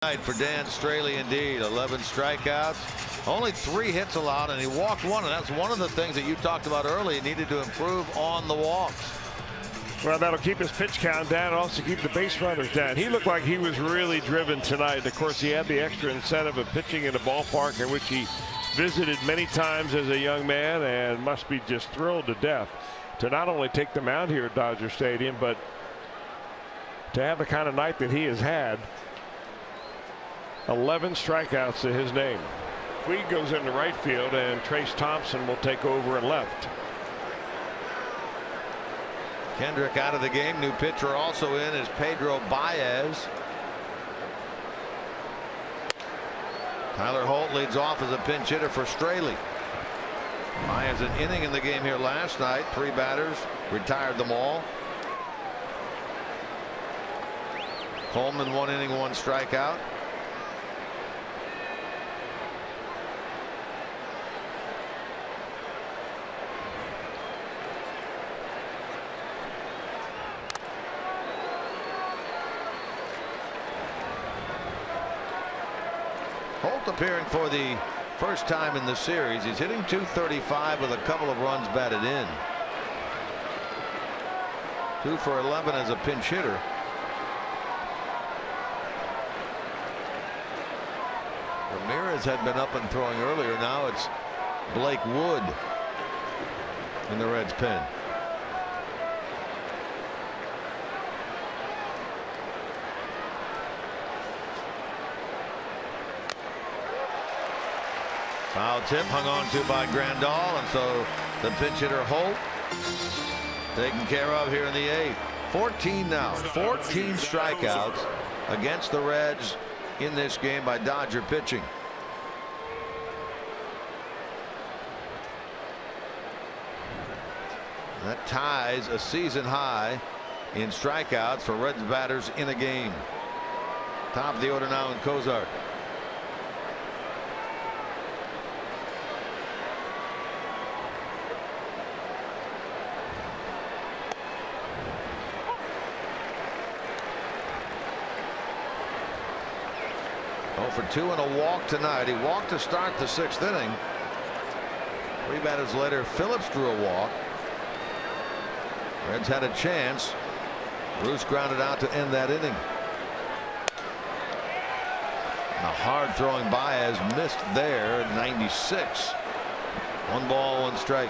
Night for Dan Straley indeed. 11 strikeouts, only 3 hits allowed, and he walked 1, and that's one of the things that you talked about early. He needed to improve on the walks. Well, that'll keep his pitch count down, also keep the base runners down. He looked like he was really driven tonight. Of course, he had the extra incentive of pitching in a ballpark in which he visited many times as a young man, and must be just thrilled to death to not only take them out here at Dodger Stadium, but to have the kind of night that he has had. 11 strikeouts to his name. Puig goes into right field, and Trace Thompson will take over in left. Kendrick out of the game. New pitcher also in is Pedro Baez. Tyler Holt leads off as a pinch hitter for Straley. Baez an inning in the game here last night. 3 batters, retired them all. Coleman 1 inning, 1 strikeout. Holt appearing for the first time in the series. He's hitting .235 with a couple of runs batted in. 2 for 11 as a pinch hitter. Ramirez had been up and throwing earlier. Now it's Blake Wood in the Reds pen. Foul tip hung on to by Grandal, and so the pinch hitter Holt taken care of here in the 8th. 14 now. 14 strikeouts against the Reds in this game by Dodger pitching. That ties a season high in strikeouts for Reds batters in a game. Top of the order now in Cozart. For 2 and a walk tonight. He walked to start the 6th inning. 3 batters later, Phillips drew a walk. Reds had a chance. Bruce grounded out to end that inning. And a hard throwing Baez missed there at 96. 1 ball, 1 strike.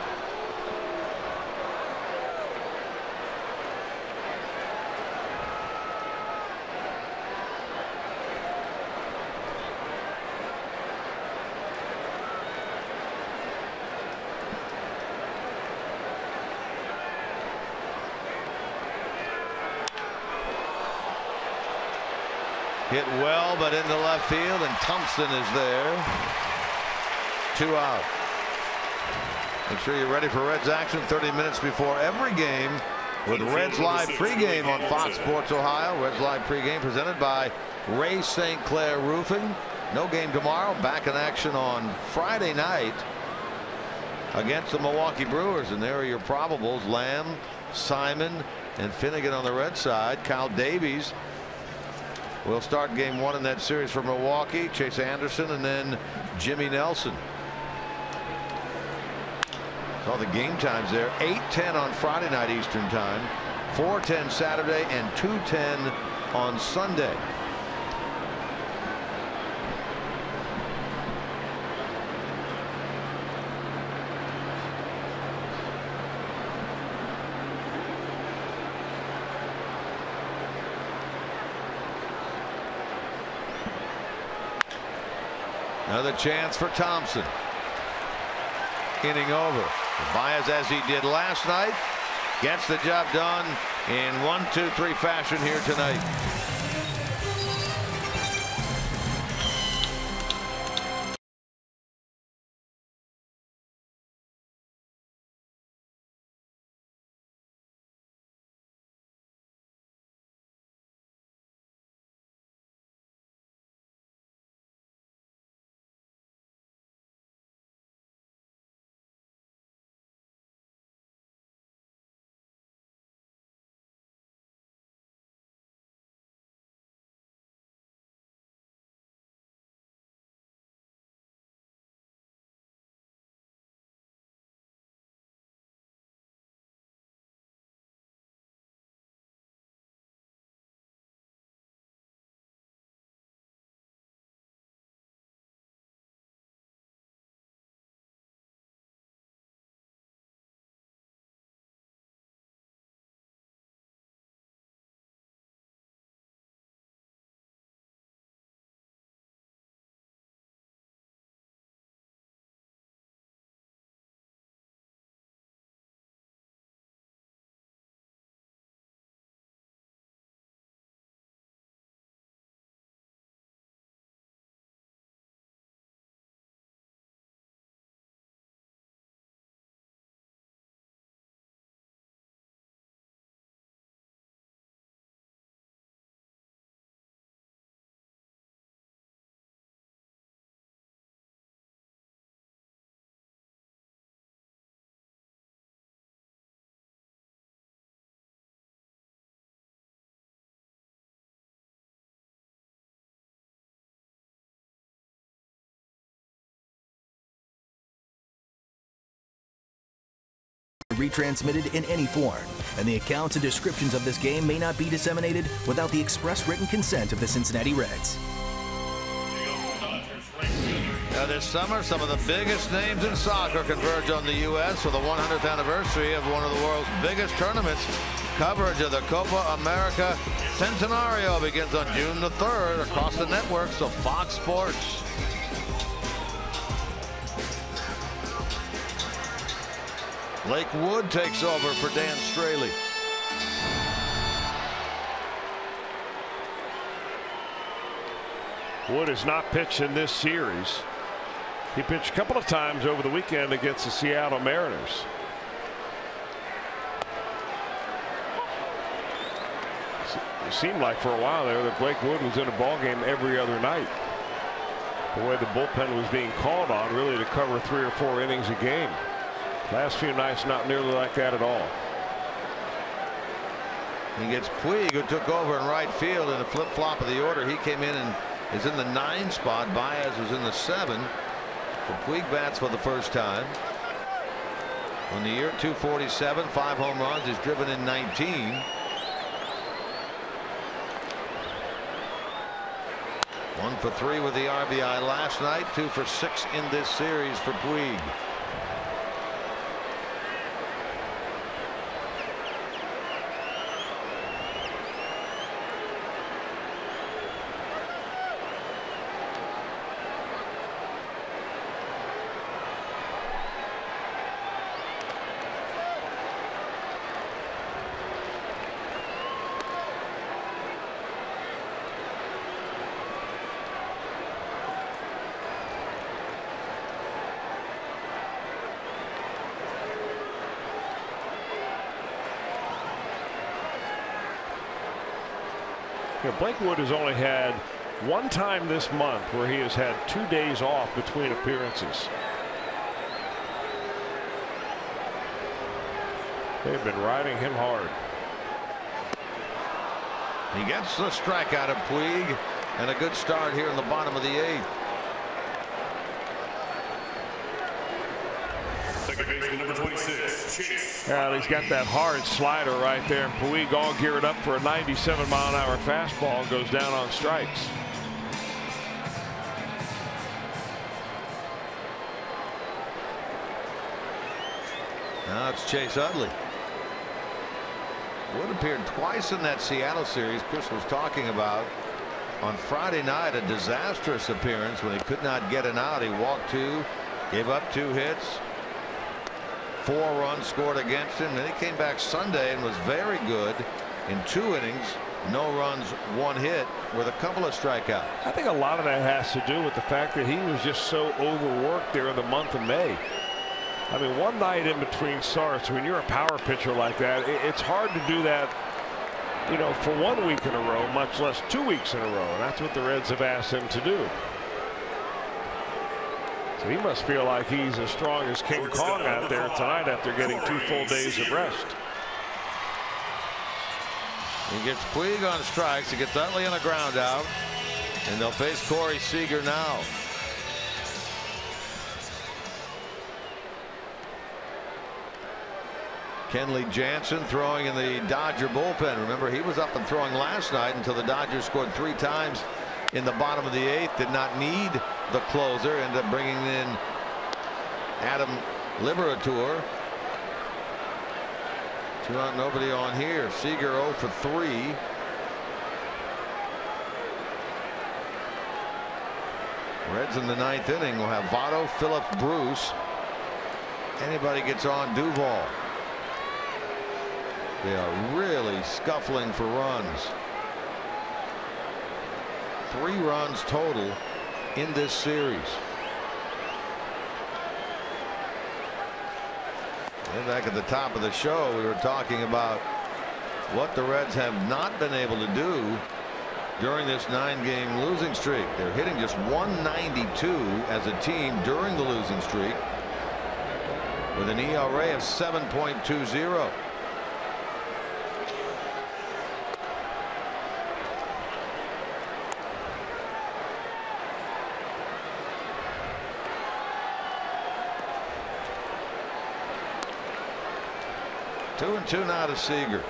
Hit well, but into left field, and Thompson is there. 2 out. Make sure you're ready for Reds action 30 minutes before every game with Reds Live pregame on Fox Sports Ohio. Reds Live pregame presented by Ray St. Clair Roofing. No game tomorrow. Back in action on Friday night against the Milwaukee Brewers. And there are your probables: Lamb, Simon, and Finnegan on the Red side. Kyle Davies will start game 1 in that series for Milwaukee. Chase Anderson, and then Jimmy Nelson. All the game times there: 8:10 on Friday night Eastern time, 4:10 Saturday, and 2:10 on Sunday. Another chance for Thompson. Inning over. Baez, as he did last night, gets the job done in 1-2-3 fashion here tonight. retransmitted in any form, and the accounts and descriptions of this game may not be disseminated without the express written consent of the Cincinnati Reds. This summer, some of the biggest names in soccer converge on the U.S. for the 100th anniversary of one of the world's biggest tournaments. Coverage of the Copa America Centenario begins on June the 3rd across the networks of Fox Sports. Blake Wood takes over for Dan Straley. Wood has not pitched in this series. He pitched a couple of times over the weekend against the Seattle Mariners. It seemed like for a while there that Blake Wood was in a ball game every other night. The way the bullpen was being called on really to cover 3 or 4 innings a game. Last few nights not nearly like that at all. He gets Puig, who took over in right field in a flip-flop of the order. He came in and is in the 9 spot. Baez was in the 7. So Puig bats for the first time. On the year, 247, 5 home runs. He's driven in 19. One for 3 with the RBI last night. 2 for 6 in this series for Puig. Blake Wood has only had one time this month where he has had 2 days off between appearances. They've been riding him hard. He gets the strikeout of Puig, and a good start here in the bottom of the 8th. Second baseman number 26, Chase. Well, he's got that hard slider right there, and Puig all geared up for a 97-mile-an-hour fastball, goes down on strikes. Now it's Chase Utley. Wood appeared twice in that Seattle series Chris was talking about. On Friday night, a disastrous appearance when he could not get an out. He walked 2, gave up 2 hits. 4 runs scored against him. Then he came back Sunday and was very good in 2 innings. No runs, 1 hit with a couple of strikeouts. I think a lot of that has to do with the fact that he was just so overworked there in the month of May. I mean, one night in between starts, when you're a power pitcher like that, it's hard to do that, you know, for 1 week in a row, much less 2 weeks in a row. And that's what the Reds have asked him to do. So he must feel like he's as strong as King Kong out there tonight after getting 2 full days of rest. He gets Puig on strikes. He gets Utley on a ground out. And they'll face Corey Seager now. Kenley Jansen throwing in the Dodger bullpen. Remember, he was up and throwing last night until the Dodgers scored 3 times in the bottom of the 8th. Did not need the closer. Ended up bringing in Adam Liberator. 2 out, nobody on here. Seager 0 for 3. Reds in the 9th inning will have Votto, Phillips, Bruce. Anybody gets on, Duvall. They are really scuffling for runs. 3 runs total in this series. And back at the top of the show, we were talking about what the Reds have not been able to do during this 9-game losing streak. They're hitting just 192 as a team during the losing streak, with an ERA of 7.20. 2-2 now to Seager.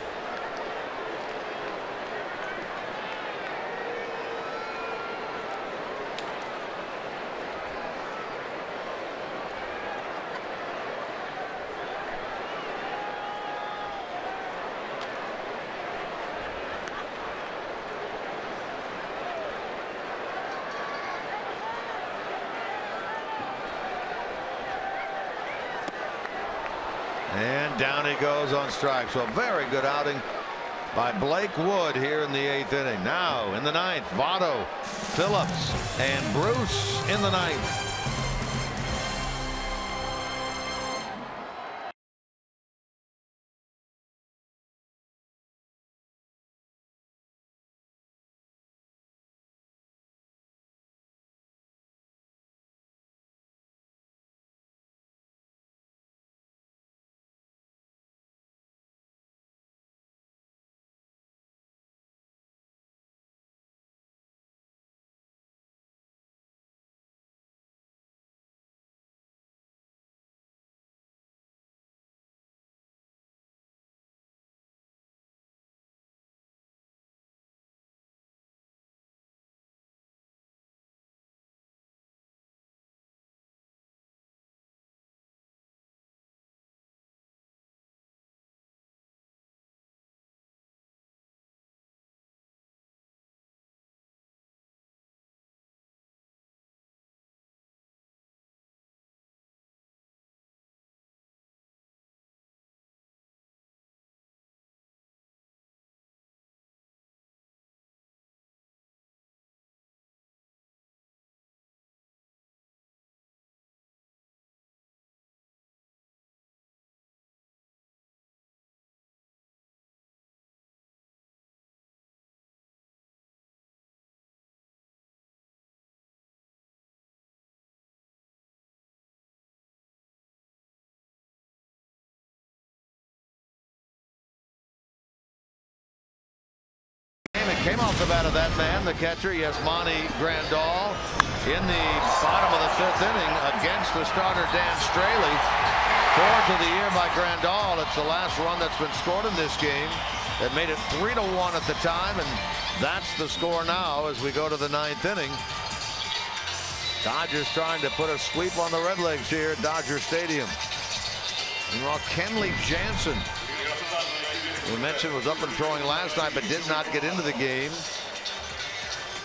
And down he goes on strike. So a very good outing by Blake Wood here in the 8th inning. Now in the 9th, Votto, Phillips, and Bruce in the 9th. Came off the bat of that man, the catcher, Yasmani Grandal, in the bottom of the 5th inning against the starter Dan Straley. 4th of the year by Grandal. It's the last run that's been scored in this game. That made it 3-1 at the time, and that's the score now as we go to the 9th inning. Dodgers trying to put a sweep on the Redlegs here at Dodger Stadium. Meanwhile, Kenley Jansen, we mentioned was up and throwing last night but did not get into the game,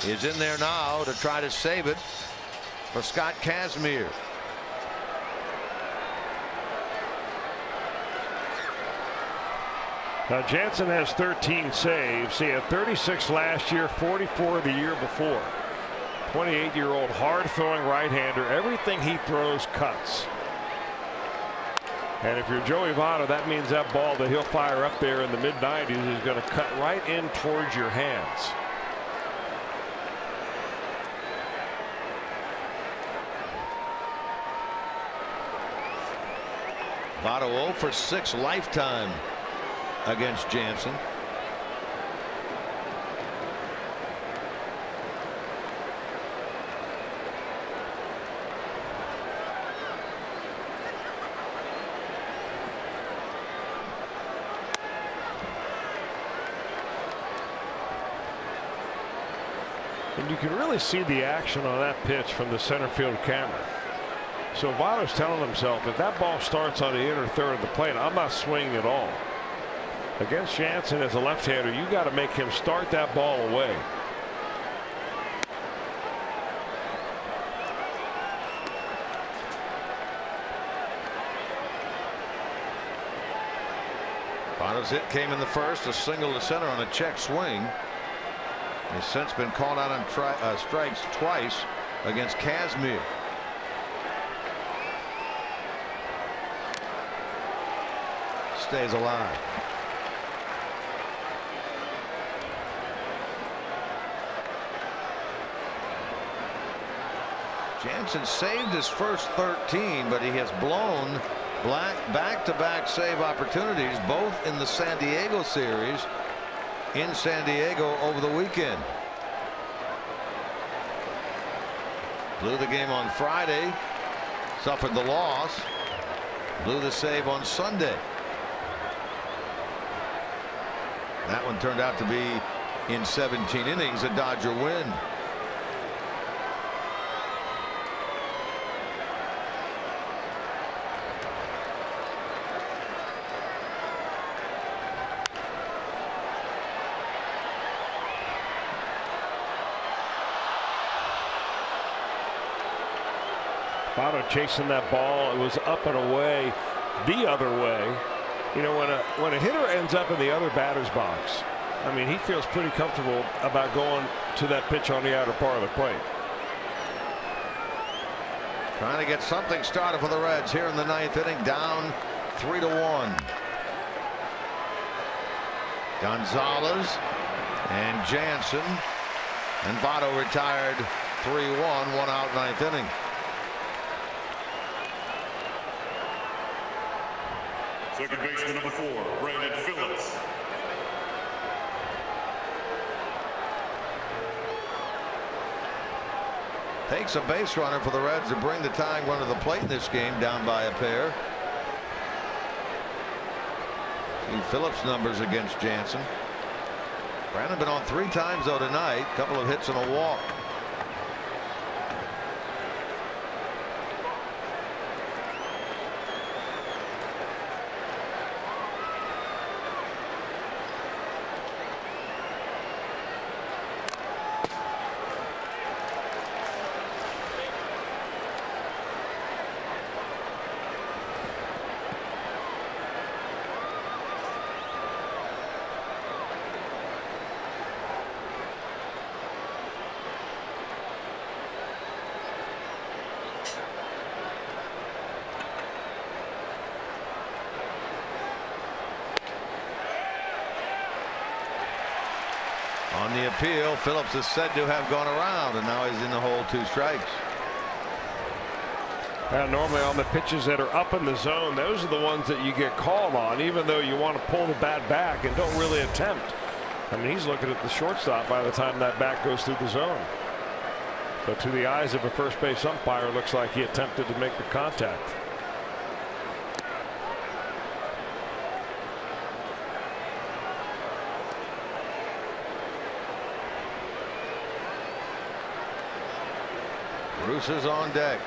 is in there now to try to save it for Scott Kazmir. Now Jansen has 13 saves. He had 36 last year, 44 the year before. 28-year-old hard-throwing right-hander. Everything he throws cuts. And if you're Joey Votto, that means that ball that he'll fire up there in the mid-90s is going to cut right in towards your hands. Votto 0 for 6 lifetime against Jansen. And you can really see the action on that pitch from the center field camera. So Votto's telling himself, if that ball starts on the inner third of the plate, I'm not swinging at all. Against Jansen as a left-hander, you got to make him start that ball away. Votto's hit came in the first, a single to center on a check swing. He's since been called out on strikes twice against Kazmir. Stays alive. Jansen saved his first 13, but he has blown back-to-back save opportunities, both in the San Diego series, in San Diego over the weekend. Blew the game on Friday, suffered the loss, blew the save on Sunday. That one turned out to be in 17 innings, a Dodger win. Votto chasing that ball. It was up and away, the other way. You know, when a hitter ends up in the other batter's box, I mean, he feels pretty comfortable about going to that pitch on the outer part of the plate. Trying to get something started for the Reds here in the 9th inning, down 3-1. Gonzalez and Jansen, and Votto retired 3-1, 1 out, 9th inning. Second baseman number 4, Brandon Phillips. Takes a base runner for the Reds to bring the tying run to the plate in this game, down by a pair. See Phillips' numbers against Jansen. Brandon been on 3 times though tonight, a couple of hits and a walk. On the appeal, Phillips is said to have gone around, and now he's in the hole, 2 strikes. Normally on the pitches that are up in the zone, those are the ones that you get called on, even though you want to pull the bat back and don't really attempt. I mean, he's looking at the shortstop by the time that bat goes through the zone. But to the eyes of a first base umpire, it looks like he attempted to make the contact. Bruce is on deck.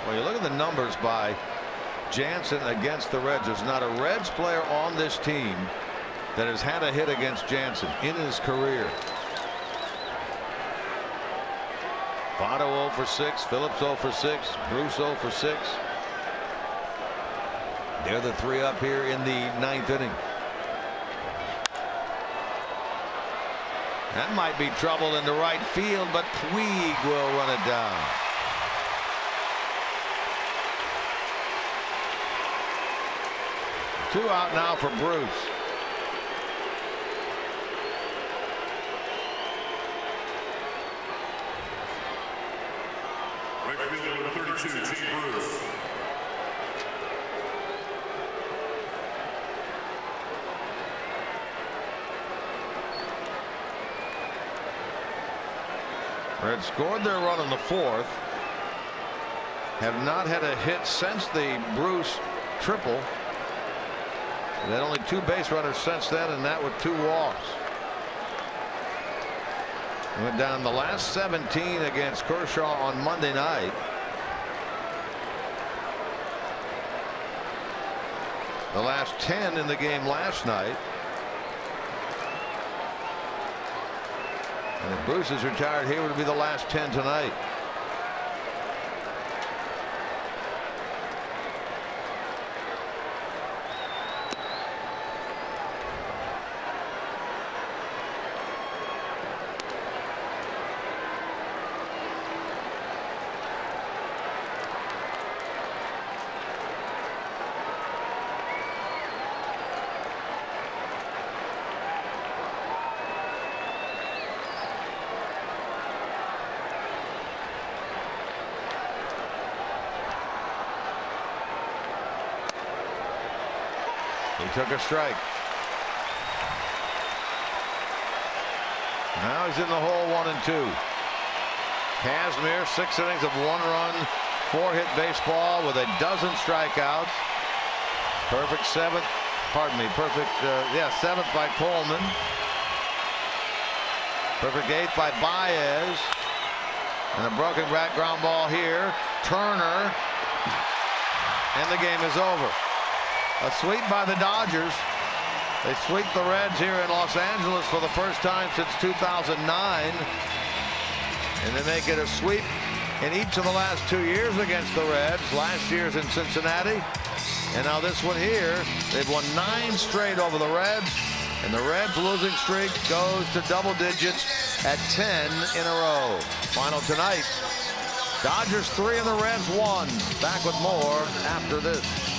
Well, you look at the numbers by Jansen against the Reds. There's not a Reds player on this team that has had a hit against Jansen in his career. Votto 0 for 6, Phillips 0 for 6, Bruce 0 for 6. They're the 3 up here in the 9th inning. That might be trouble into right field, but Puig will run it down. Two out now for Bruce. Right fielder number 32, Jay Bruce. Reds scored their run in the 4th. Have not had a hit since the Bruce triple. They had only 2 base runners since then, and that with 2 walks. Went down the last 17 against Kershaw on Monday night. The last 10 in the game last night. And if Bruce is retired here, it would be the last 10 tonight. took a strike. Now he's in the hole, 1-2. Kazmir, 6 innings of 1-run, 4-hit baseball with a dozen strikeouts. Perfect 7th. Pardon me. Perfect, 7th by Coleman. Perfect 8th by Baez. And a broken back ground ball here. Turner. And the game is over. A sweep by the Dodgers. They sweep the Reds here in Los Angeles for the first time since 2009. And they make it a sweep in each of the last 2 years against the Reds. Last year's in Cincinnati. And now this one here. They've won 9 straight over the Reds. And the Reds' losing streak goes to double digits at 10 in a row. Final tonight. Dodgers 3 and the Reds 1. Back with more after this.